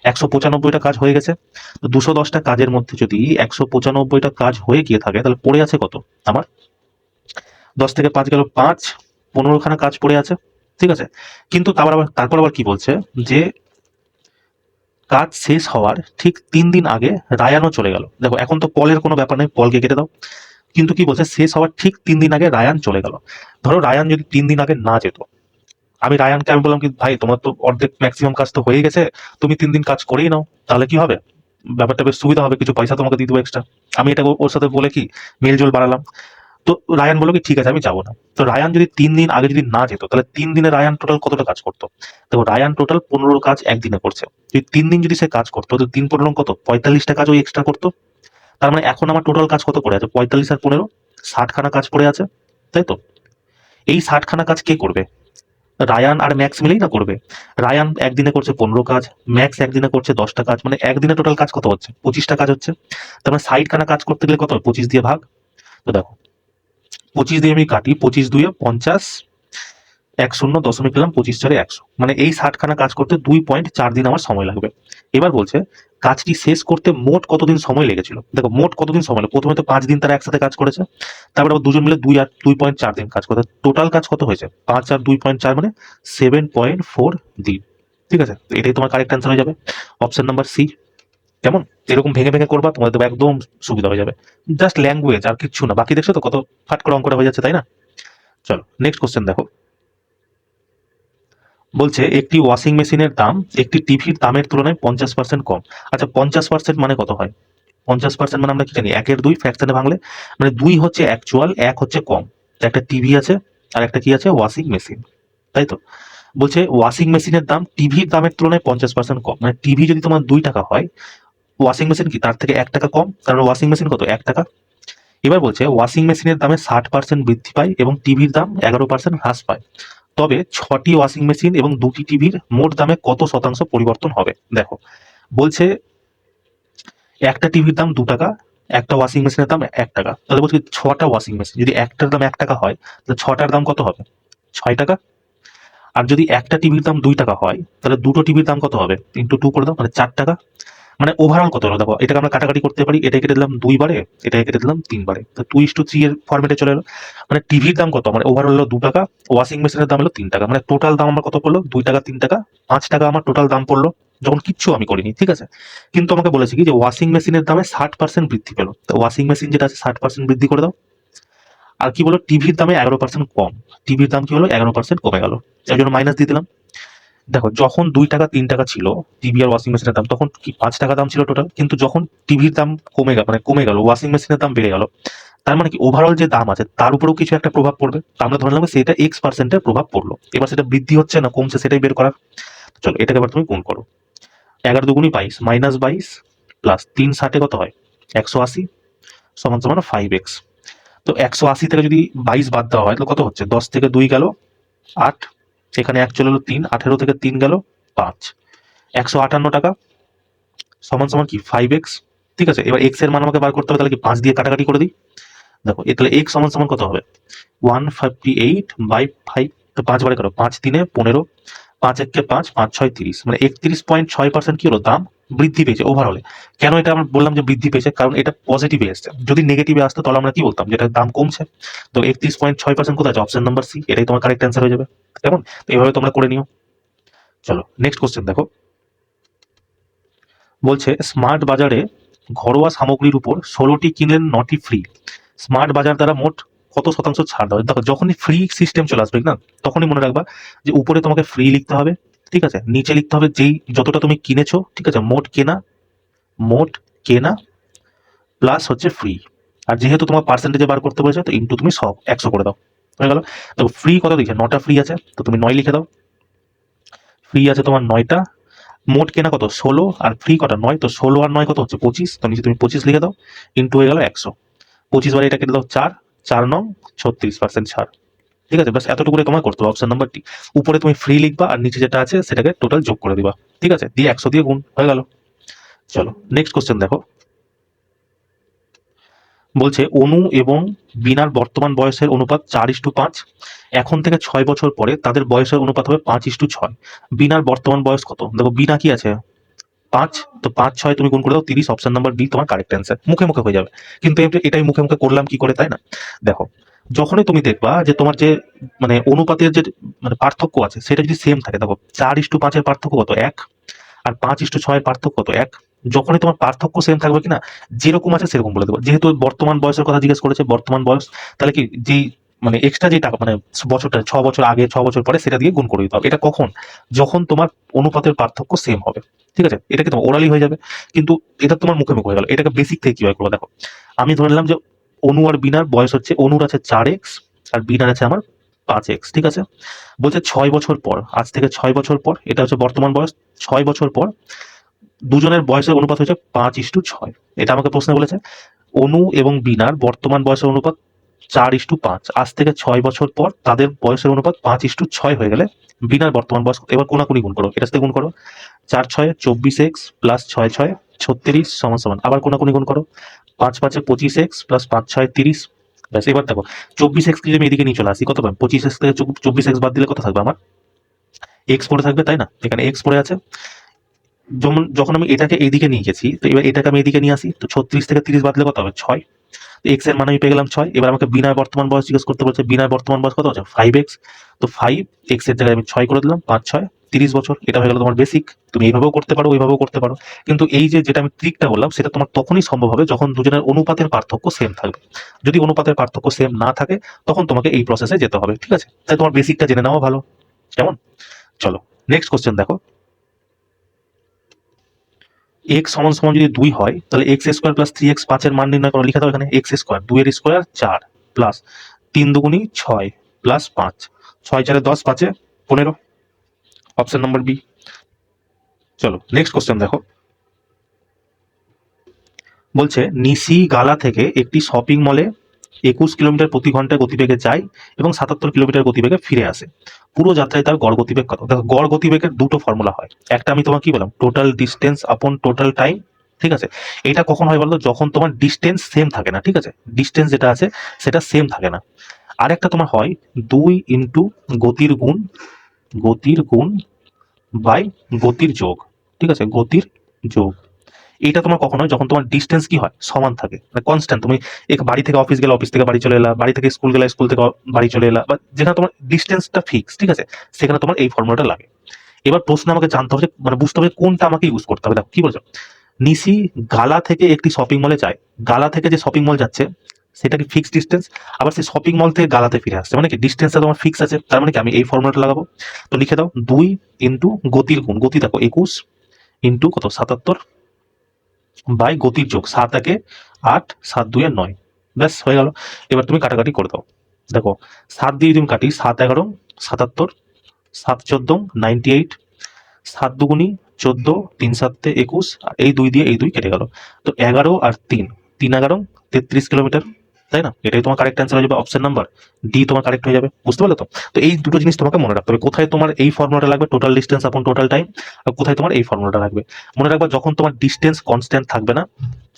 [SPEAKER 1] 195টা কাজ হয়ে গেছে। তো 210টা কাজের মধ্যে যদি 195টা কাজ হয়ে গিয়ে থাকে তাহলে পড়ে আছে কত আমার, 10 থেকে 5 গেল 5, 15খানা কাজ পড়ে আছে, ঠিক আছে। কিন্তু তারপর আবার কি বলছে যে কাজ শেষ হওয়ার ঠিক 3 দিন আগে রায়ানও চলে গেল। দেখো এখন তো পলের কোনো ব্যাপার নেই, পলকে কেটে দাও। কিন্তু কি বলছে, শেষ হওয়ার ঠিক 3 দিন আগে রায়ান চলে গেল। ধরো রায়ান যদি 3 দিন আগে না যেত, আমি রায়ানকে আমি বললাম কি ভাই তোমার তো অর্ধেক ম্যাক্সিমাম কাজ তো হয়ে গেছে, তুমি 3 দিন কাজ করেই নাও, তাহলে কি হবে, ব্যাপারটা বেশ সুবিধা হবে, কিছু পয়সা তোমাকে দিয়ে দেবো এক্সট্রা। আমি এটা ওর সাথে বলে কি মেলজোল বাড়ালাম। তো রায়ান বললো কি ঠিক আছে আমি যাবো না। তো রায়ান যদি 3 দিন আগে যদি না যেত তাহলে 3 দিনে রায়ান টোটাল কতটা কাজ করতো, দেখো রায়ান টোটাল 15 কাজ একদিনে করছে। যদি 3 দিন যদি সে কাজ করতো তো 3 15 কত 45টা কাজ ওই এক্সট্রা করতো। তার মানে এখন আমার টোটাল কাজ কত পড়ে আছে, 45 আর 15 60খানা কাজ পড়ে আছে, তাই তো। এই 60খানা কাজ কে করবে, রায়ান আর ম্যাক্স মিলেই না করবে। রায়ান একদিনে করছে 15 কাজ, ম্যাক্স একদিনে করছে 10টা কাজ, মানে একদিনে টোটাল কাজ কত হচ্ছে 25টা কাজ হচ্ছে। তার মানে 60খানা কাজ করতে গেলে কত হয়, 25 দিয়ে ভাগ। তো দেখো 25 দিয়ে আমি কাটি, 25 2 50, 10 পেলাম, 25 4 100, মানে এই 60খানা কাজ করতে 2.4 দিন আমার সময় লাগবে। এবার বলছে কাজটি শেষ করতে মোট কতদিন সময় লেগেছিল। দেখো মোট কতদিন সময় লাগে, প্রথমে তো 5 দিন তারা একসাথে কাজ করেছে, তারপর আবার দুজন মিলে 2.4 দিন কাজ করতে, টোটাল কাজ কত হয়েছে 5 আর 2.4 মানে 7.4 দিন, ঠিক আছে। তো এটাই তোমার কারেক্ট অ্যান্সার হয়ে যাবে, অপশন নাম্বার সি। কেমন, এরকম ভেঙে ভেঙে করবা, তোমাদের দেখবে একদম সুবিধা হয়ে যাবে। জাস্ট ল্যাঙ্গুয়েজ আর কিচ্ছু না, বাকি দেখছো তো কত ফাট করে অঙ্কটা হয়ে যাচ্ছে, তাই না। চলো নেক্সট কোশ্চেন দেখো। বলছে একটি ওয়াশিং মেশিনের দাম একটি টিভির দামের তুলনায় 50% কম। আচ্ছা 50% মানে কত হয়, 50% মানে আমরা কি জানি 1 এর 2 ফ্র্যাকশনে ভাঙলে, মানে 2 হচ্ছে অ্যাকচুয়াল, 1 হচ্ছে কম। তো একটা টিভি আছে আর একটা কি আছে ওয়াশিং মেশিন, তাই তো। বলছে ওয়াশিং মেশিনের দাম টিভির দামের তুলনায় 50% কম, মানে টিভি যদি তোমার 2 টাকা হয়, ওয়াশিং মেশিন কি তার থেকে 1 টাকা কম, কারণ ওয়াশিং মেশিন কত 1 টাকা। এবার বলছে ওয়াশিং মেশিনের দামে 60% বৃদ্ধি পায় এবং টিভির দাম 11% হ্রাস পায়। তবে 6টি ওয়াশিং মেশিন এবং 2টি টিভির মোট দামে কত শতাংশ পরিবর্তন হবে। দেখো বলছে একটা টিভির দাম 2 টাকা, একটা ওয়াশিং মেশিনের দাম 1 টাকা, তাহলে বলছি 6টা ওয়াশিং মেশিন যদি একটার দাম 1 টাকা হয় তাহলে 6টার দাম কত হবে 6 টাকা। আর যদি একটা টিভির দাম 2 টাকা হয় তাহলে দুটো টিভির দাম কত হবে, ইন্টু 2 করে দাও, মানে 4 টাকা। মানে ওভারঅল কত হলো দেখো, এটাকে আমরা কাটাকাটি করতে পারি, এটা কেটে দিলাম 2 বারে, এটা কেটে দিলাম 3 বারে, তো 2:3 এর ফরম্যাটে চলে এলো। মানে টিভির দাম কত, মানে ওভারঅল হলো 2 টাকা, ওয়াশিং মেশিনের দাম হলো 3 টাকা, মানে টোটাল দাম আমার কত পড়লো 2 টাকা 3 টাকা 5 টাকা আমার টোটাল দাম পড়লো, যখন কিচ্ছু আমি করিনি, ঠিক আছে। কিন্তু আমাকে বলেছে কি যে ওয়াশিং মেশিনের দামে 60% বৃদ্ধি পেলো, তো ওয়াশিং মেশিন যেটা আছে 60% বৃদ্ধি করে দাও, আর কি বলো, টিভির দামে 11% কম, টিভির দাম কি হলো 11% কমে গেল, এর জন্য মাইনাস দিয়ে দিলাম। দেখো যখন 2 টাকা 3 টাকা ছিল টিভি আর ওয়াশিং মেশিনের দাম, তখন কি 5 টাকা দাম ছিল টোটাল, কিন্তু যখন টিভির দাম কমে গেল, মানে কমে গেল, ওয়াশিং মেশিনের দাম বেড়ে গেল, তার মানে কি ওভারঅল যে দাম আছে তার উপরেও কিছু একটা প্রভাব পড়বে। তো আমরা ধরলাম সেটা X% প্রভাব পড়লো, এবার সেটা বৃদ্ধি হচ্ছে না কমছে সেটাই বের করার। চলো এটাকে এবার তুমি গুণ করো। 11 × 2 = 22, -22 প্লাস 3 × 7 কত হয় 180 সমান সমান 5x। তো 180 থেকে যদি 22 বাদ দেওয়া হয় তাহলে কত হচ্ছে, 10 থেকে 2 গেল 8, এখানে 1 চলে এলো 3, 18 থেকে 3 গেল 5, 158 টাকা সমান সমান কি 5x। ঠিক আছে, এবার x এর মান আমাকে বার করতে হবে, তাহলে কি 5 দিয়ে কাটাকাটি করে দিই। দেখো তাহলে x সমান সমান কত হবে 158/5। তো 5 বারে করো, 5 3 15, 5 1 5, 5 6 30, মানে 31.6% কি হলো দাম বৃদ্ধি পেয়েছে ওভারঅলে। কেন এটা আমরা বললাম যে বৃদ্ধি পেয়েছে, কারণ এটা পজিটিভে এসছে, যদি নেগেটিভে আসতো তাহলে আমরা কি বলতাম যেটা দাম কমছে। তো 31.6% কোথায় আছে, অপশন নাম্বার সি, এটাই তোমার কারেক্ট অ্যান্সার হয়ে যাবে। কেমন, তো এইভাবে তোমরা করে নিও। চলো নেক্সট কোশ্চেন দেখো। বলছে স্মার্ট বাজারে ঘরোয়া সামগ্রীর উপর 16টি কিনলেন 9টি ফ্রি, স্মার্ট বাজার দ্বারা মোট কত শতাংশ ছাড় দেওয়া হয়। দেখো যখনই ফ্রি সিস্টেম চলে আসবে না, তখনই মনে রাখবা যে উপরে তোমাকে ফ্রি লিখতে হবে, ঠিক আছে, নিচে লিখতে হবে যেই যতটা তুমি কিনেছো, ঠিক আছে, মোট কেনা প্লাস হচ্ছে ফ্রি। আর যেহেতু তোমার পার্সেন্টেজে বার করতে বলেছে, তো ইন্টু তুমি সব 100 করে দাও, হয়ে গেল। তো ফ্রি কত দিচ্ছে, 9টা ফ্রি আছে, তো তুমি 9 লিখে দাও। ফ্রি আছে তোমার 9টা, মোট কেনা কত 16, আর ফ্রি কটা 9, তো 16 আর 9 কত হচ্ছে 25, তো নিচে তুমি 25 লিখে দাও, ইন্টু হয়ে গেল 100। 25 বারে এটা কেটে দাও 4, 4 9 36% ছাড়। ঠিক আছে, বাস এতটুকু তোমার করতে হবে। অপশন নাম্বার ডি, উপরে তুমি ফ্রি লিখবা আর নিচে যেটা আছে সেটাকে টোটাল যোগ করে দিবা, ঠিক আছে, দিয়ে 100 দিয়ে গুণ হয়ে গেল। চলো নেক্সট কোশ্চেন দেখো। বলছে অনু এবং বিনার বর্তমান বয়সের অনুপাত 4:5, এখন থেকে 6 বছর পরে তাদের বয়সের অনুপাত হবে 5:6। বিনার বর্তমান বয়স কত, দেখো বিনা কি আছে 5, তো 5 6 তুমি গুণ করে দাও 30, অপশন নাম্বার বি তোমার কারেক্ট অ্যান্সার, মুখে মুখে হয়ে যাবে। কিন্তু এটাই মুখে মুখে করলাম কি করে, তাই না? দেখো যখনই তুমি দেখবা যে তোমার যে মানে অনুপাতের যে মানে পার্থক্য আছে সেটা যদি সেম থাকে, দেখো 4:5 পার্থক্য কত 1, আর 5:6 পার্থক্য কত 1, যখনই তোমার পার্থক্য সেম থাকবে কিনা যেরকম আছে সেরকম বলে দেবো। যেহেতু বর্তমান বয়সের কথা জিজ্ঞেস করেছে, বর্তমান বয়স, তাহলে কি যেই মানে এক্সট্রা যে টাকা মানে বছরটা 6 বছর আগে 6 বছর পরে সেটা দিয়ে গুণ করে দিতে হবে। এটা কখন, যখন তোমার অনুপাতের পার্থক্য সেম হবে, ঠিক আছে, এটা কি তোমার ওরালি হয়ে যাবে, কিন্তু এটা তোমার মুখে মুখে হয়ে গেল। এটাকে বেসিক থেকে কিভাবে করবো দেখো, আমি ধরে নিলাম যে অনু আর বিনার বয়স হচ্ছে, অনুর আছে 4x আর বিনার আছে আমার 5x, ঠিক আছে। বলছে 6 বছর পর, আজ থেকে 6 বছর পর, এটা হচ্ছে বর্তমান বয়স, 6 বছর পর দুজনের বয়সের অনুপাত হচ্ছে 5:6। এটা আমাকে প্রশ্নে বলেছে অনু এবং বিনার বর্তমান বয়সের অনুপাত 4:5, আজ থেকে 6 বছর পর তাদের বয়সের অনুপাত 5:6 হয়ে গেলে বিনার বর্তমান বয়স, এবার কোনাকুনি গুণ করো, এটার সাথে গুণ করো, 4 6 24x প্লাস 6 6 36 সমান সমান, আবার কোনাকুনি গুণ করো, 5 5 25x প্লাস 5 6 30। ব্যাস এবার দেখো 24x কে আমি এদিকে নিয়ে চলে আসি, কত পাবো 25x থেকে 24x বাদ দিলে কত থাকবে আমার এক্স পড়ে থাকবে, তাই না, এখানে এক্স পড়ে আছে। যেমন যখন আমি এটাকে এইদিকে নিয়ে গেছি, তো এবার এটাকে আমি এদিকে নিয়ে আসি, তো 36 থেকে 30 বাদলে কত হবে 6, এক্স এর মান আমি পেয়ে গেলাম 6। এবার আমাকে বিনার বর্তমান বয়স জিজ্ঞেস করতে বলছে, বিনার বর্তমান বয়স কত আছে 5x, তো 5 এক্স এর জায়গায় আমি 6 করে দিলাম, 5 6 30 বছর। এটা হয়ে গেল তোমার বেসিক, তুমি এইভাবেও করতে পারো ওইভাবেও করতে পারো, কিন্তু এই যে যেটা আমি ট্রিকটা বললাম সেটা তোমার তখনই সম্ভব হবে যখন দুজনের অনুপাতের পার্থক্য সেম থাকবে। যদি অনুপাতের পার্থক্য সেম না থাকে তখন তোমাকে এই প্রসেসে যেতে হবে, ঠিক আছে, তাই তোমার বেসিকটা জেনে নেওয়া ভালো। কেমন, চলো নেক্সট কোশ্চেন দেখো। x সমান সমান যদি 2 হয় তাহলে x² প্লাস 3x 5 এর মান নির্ণয় করো, লিখে দাও এখানে x², 2 এর স্কোয়ার 4 প্লাস 3 দুগুণী 6 প্লাস 5, 6 4 10, 5 15, অপশন নাম্বার বি। চলো নেক্সট কোশ্চেন দেখো। বলছে নিশি গালা থেকে একটি শপিং মলে 21 কিলোমিটার প্রতি ঘন্টায় গতিবেগে যায় এবং 77 কিলোমিটার গতিবেগে ফিরে আসে, পুরো যাত্রায় তার গড় গতিবেগ কত। দেখো গড় গতিবেগের দুটো ফর্মুলা হয়, একটা আমি তোমাকে কি বললাম টোটাল ডিস্টেন্স আপন টোটাল টাইম, ঠিক আছে। এটা কখন হয় বলতো, যখন তোমার ডিস্টেন্স সেম থাকে না, ঠিক আছে, ডিস্টেন্স যেটা আছে সেটা সেম থাকে না। আরেকটা তোমার হয় 2 ইন্টু গতির গুণ বাই গতির যোগ, ঠিক আছে, গতির যোগ। এইটা তোমার কখন হয়, যখন তোমার ডিস্টেন্স কি হয় সমান থাকে, মানে কনস্ট্যান্ট। তুমি এক বাড়ি থেকে অফিস গেলে অফিস থেকে বাড়ি চলে এলা, বাড়ি থেকে স্কুল গেলে স্কুল থেকে বাড়ি চলে এলা, বা যেখানে তোমার ডিস্টেন্সটা ফিক্স, ঠিক আছে, সেখানে তোমার এই ফর্মুলাটা লাগে। এবার প্রশ্ন আমাকে জানতে হবে মানে বুঝতে হবে কোনটা আমাকে ইউজ করতে হবে। দেখো কি বলছো, নিশি গালা থেকে একটি শপিং মলে যায়, গালা থেকে যে শপিং মল যাচ্ছে সেটা কি ফিক্সড ডিস্টেন্স, আবার সেই শপিং মল থেকে গালাতে ফিরে আসছে, মানে কি ডিস্টেন্সটা তোমার ফিক্স আছে, তার মানে কি আমি এই ফর্মুলাটা লাগাবো। তো লিখে দাও 2 ইন্টু গতির গুণ, গতি দেখো 21 ইন্টু কত 77 বাই গতির যোগ 7 একে 8, 7 2 9, ব্যাস হয়ে গেল। এবার তুমি কাটাকাটি করে দাও, দেখো 7 দিয়ে তুমি কাটি 7 11 77, 7 14 98, 7 দুগুনি 14, 3 7 21, আর এই 2 দিয়ে এই 2 কেটে গেল। তো 11 আর 3, 3 11 33 কিলোমিটার, তাই না? এটাই তোমার কারেক্ট অ্যান্সার হয়ে যাবে, অপশন নাম্বার ডি তোমার কারেক্ট হয়ে যাবে। বুঝতে পারলে তো? তো এই দুটো জিনিস তোমাকে মনে রাখতে হবে, কোথায় তোমার এই ফর্মুলাটা লাগবে, টোটাল ডিস্টেন্স আপন টোটাল টাইম, আর কোথায় তোমার এই ফর্মুলাটা লাগবে। মনে রাখবা যখন তোমার ডিস্টেন্স কনস্ট্যান্ট থাকবে না,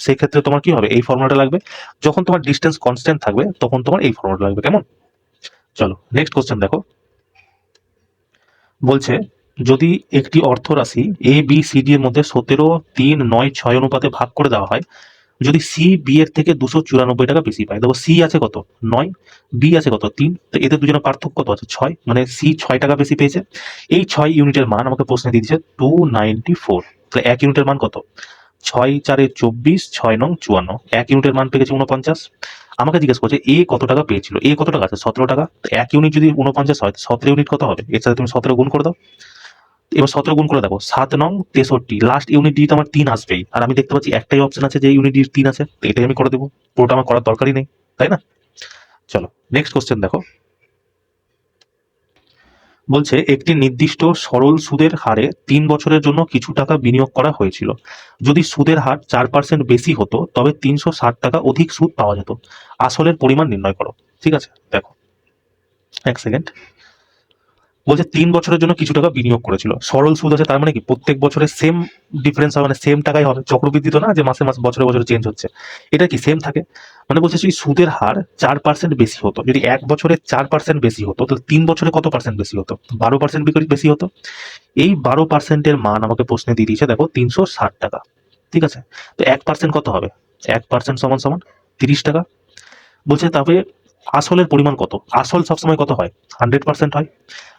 [SPEAKER 1] সেই ক্ষেত্রে তোমার কি হবে, এই ফর্মুলাটা লাগবে। যখন তোমার ডিস্টেন্স কনস্ট্যান্ট থাকবে তখন তোমার এই ফর্মুলাটা লাগবে। কেমন? চলো নেক্সট কোশ্চেন দেখো। বলছে যদি একটি অর্থরাশি এ বি সি ডি এর মধ্যে 17, 3, 9, 6 অনুপাতে ভাগ করে দেওয়া হয়, যদি সি বি এর থেকে 294 টাকা বেশি পায়, দেখো সি আছে কত 9, বি আছে কত 3, তো এদের দুজনের পার্থক্য কত আছে 6, মানে সি 6 টাকা বেশি পেয়েছে। এই 6 ইউনিটের মান আমাকে প্রশ্নে দিয়ে দিচ্ছে 294, তাহলে 1 ইউনিটের মান কত, 6 4 24, 6 9 54, 1 ইউনিটের মান পেয়ে গেছে 49। আমাকে জিজ্ঞেস করছে এ কত টাকা পেয়েছিল, এ কত টাকা আছে 17 টাকা, তো 1 ইউনিট যদি 49 হয় 17 ইউনিট কত হবে, এর সাথে তুমি 17 গুণ করে দাও। এবার 17 গুণ করে দেখো 7 9 63, লাস্ট ইউনিট দিয়ে তো আমার 3 আসবেই, আর আমি দেখতে পাচ্ছি একটাই অপশন আছে যে ইউনিট দিয়ে 3 আছে, তো এটাই আমি করে দেবো, পুরোটা আমার করার দরকারই নেই, তাই না? চলো নেক্সট কোশ্চেন দেখো। বলছে একটি নির্দিষ্ট সরল সুদের হারে 3 বছরের জন্য কিছু টাকা বিনিয়োগ করা হয়েছিল, যদি সুদের হার 4% বেশি হতো তবে 360 টাকা অধিক সুদ পাওয়া যেত, আসলের পরিমাণ নির্ণয় করো। ঠিক আছে, দেখো এক সেকেন্ড। বলছে 3 বছরের জন্য কিছু টাকা বিনিয়োগ করেছিল, সরল সুদ আছে, তার মানে কি প্রত্যেক বছরে সেম ডিফারেন্স হবে, মানে সেম টাকাই হবে, চক্রবৃদ্ধি তো না যে মাসে মাসে বছরে বছরে চেঞ্জ হচ্ছে, এটা কি সেম থাকে। মানে বলছে যদি সুদের হার 4% বেশি হতো, যদি 1 বছরে 4% বেশি হতো তাহলে 3 বছরে কত পার্সেন্ট বেশি হতো, 12% বেশি হতো। এই 12%-এর মান আমাকে প্রশ্নে দিয়ে দিয়েছে, দেখো 360 টাকা। ঠিক আছে, তো 1% কত হবে, 1% সমান সমান 30 টাকা। বলছে তবে আসলের পরিমাণ কত, আসল সবসময় কত হয়, 100% হয়।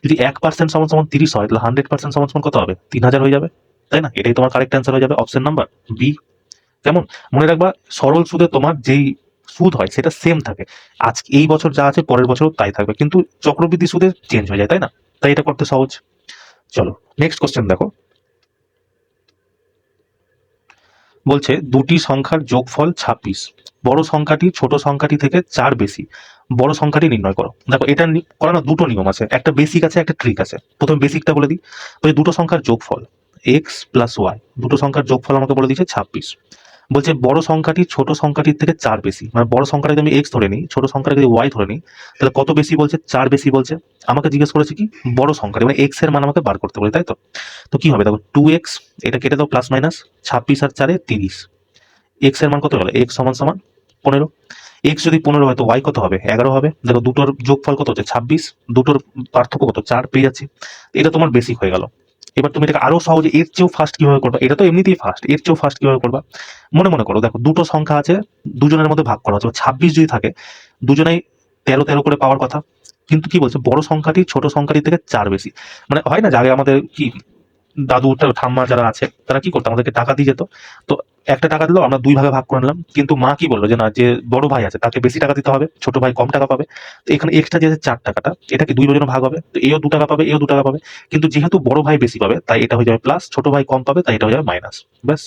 [SPEAKER 1] যদি 1% সমান সমান 30 হয় তাহলে 100% সমান সমান কত হবে, 3000 হয়ে যাবে, তাই না? এটাই তোমার কারেক্ট অ্যান্সার হয়ে যাবে, অপশন নাম্বার বি। কেমন? মনে রাখবা সরল সুদে তোমার যেই সুদ হয় সেটা সেম থাকে, আজ এই বছর যা আছে পরের বছর তাই থাকবে, কিন্তু চক্রবৃদ্ধি সুদে চেঞ্জ হয়ে যায়, তাই না? তাই এটা করতে সহজ। চলো নেক্সট কোশ্চেন দেখো। বলছে দুটি সংখ্যার যোগফল 26, বড় সংখ্যাটি ছোট সংখ্যাটি থেকে 4 বেশি, বড় সংখ্যাটি নির্ণয় করো। দেখো এটা করানো দুটো নিয়ম আছে, একটা বেসিক আছে একটা ট্রিক আছে। প্রথমে বেসিকটা বলে দিই। বলছে দুটো সংখ্যার যোগফল এক্স প্লাস ওয়াই, দুটো সংখ্যার যোগফল আমাকে বলে দিচ্ছে 26। বলছে বড় সংখ্যাটি ছোট সংখ্যাটির থেকে 4 বেশি, মানে বড় সংখ্যাটাকে আমি এক্স ধরে নিই, ছোট সংখ্যাটাকে যদি ওয়াই ধরে নিই, তাহলে কত বেশি বলছে, 4 বেশি বলছে। আমাকে জিজ্ঞেস করেছে কি বড় সংখ্যাটা, মানে এক্স এর মান আমাকে বার করতে বলে, তাই তো? তো কি হবে দেখো 2x, এটা কেটে দাও প্লাস মাইনাস, 26 আর 4 30, এক্স এর মান কত হলো, এক্স সমান সমান 15। এক্স যদি 15 হয় তো ওয়াই কত হবে, 11 হবে। দেখো দুটোর যোগফল কত হচ্ছে 26, দুটোর পার্থক্য কত 4 পেয়ে যাচ্ছি, এটা তোমার বেসিক হয়ে গেল। এবার তুমি এটাকে আরো সহজে এর চেয়েও ফাস্ট কিভাবে করবা, এটা তো এমনিতেই ফাস্ট, এর চেয়েও ফাস্ট কিভাবে করবা, মনে মনে করো। দেখো দুটো সংখ্যা আছে, দুজনের মধ্যে ভাগ করা হচ্ছে, 26 যদি থাকে দুজনেই 13 13 করে পাওয়ার কথা, কিন্তু কি বলছে বড় সংখ্যাটি ছোট সংখ্যাটি থেকে 4 বেশি। মানে হয় না যে আগে আমাদের কি দাদু ঠাম্মা যারা আছে তারা কি করতো, আমাদেরকে টাকা দিয়ে যেত, তো একটা টাকা দিলো আমরা 2 ভাগে ভাগ করে নিলাম, কিন্তু মা কি বললো যে না, যে বড় ভাই আছে তাকে বেশি টাকা দিতে হবে, ছোট ভাই কম টাকা পাবে। তো এখানে এক্সট্রা যে আছে 4 টাকাটা, এটা কি 2 জনের ভাগ হবে, তো এও 2 টাকা পাবে এও 2 টাকা পাবে, কিন্তু যেহেতু বড় ভাই বেশি পাবে তাই এটা হয়ে যাবে প্লাস, ছোট ভাই কম পাবে তাই এটা হয়ে যাবে মাইনাস, ব্যাস।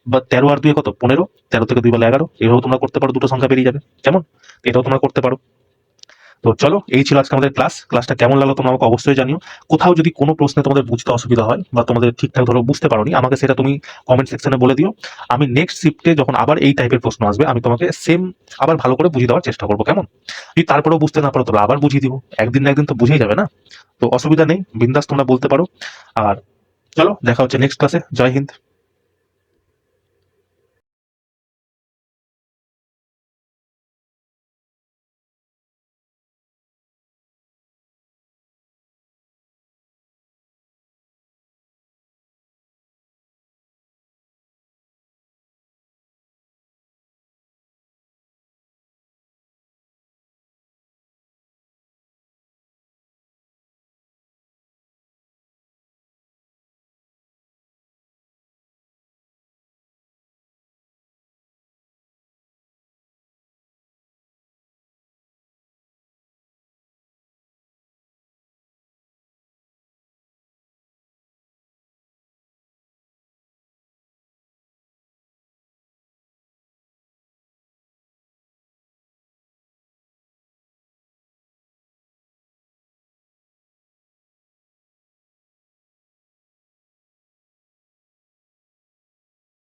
[SPEAKER 1] বা 13 আর 2 কত 15, 13 থেকে 2 বেলা 11, এভাবে তোমরা করতে পারো, দুটো সংখ্যা বেরিয়ে যাবে। কেমন? এটাও তোমরা করতে পারো। তো চলো এই ছিল আজকে আমাদের ক্লাস। ক্লাসটা কেমন লাগলো তোমরা আমাকে অবশ্যই জানিও। কোথাও যদি কোনো প্রশ্নে তোমাদের বুঝতে অসুবিধা হয় বা তোমাদের ঠিকঠাক ধরো বুঝতে পারোনি, আমাকে সেটা তুমি কমেন্ট সেকশনে বলে দিও। আমি নেক্সট শিফটে যখন আবার এই টাইপের প্রশ্ন আসবে আমি তোমাকে সেম আবার ভালো করে বুঝিয়ে দেওয়ার চেষ্টা করবো। কেমন? যদি তারপরেও বুঝতে না পারো তবে আবার বুঝিয়ে দিব, একদিন না একদিন তো বুঝেই যাবে না। তো অসুবিধা নেই, বিন্দাস তোমরা বলতে পারো। আর চলো দেখা হচ্ছে নেক্সট ক্লাসে। জয় হিন্দ।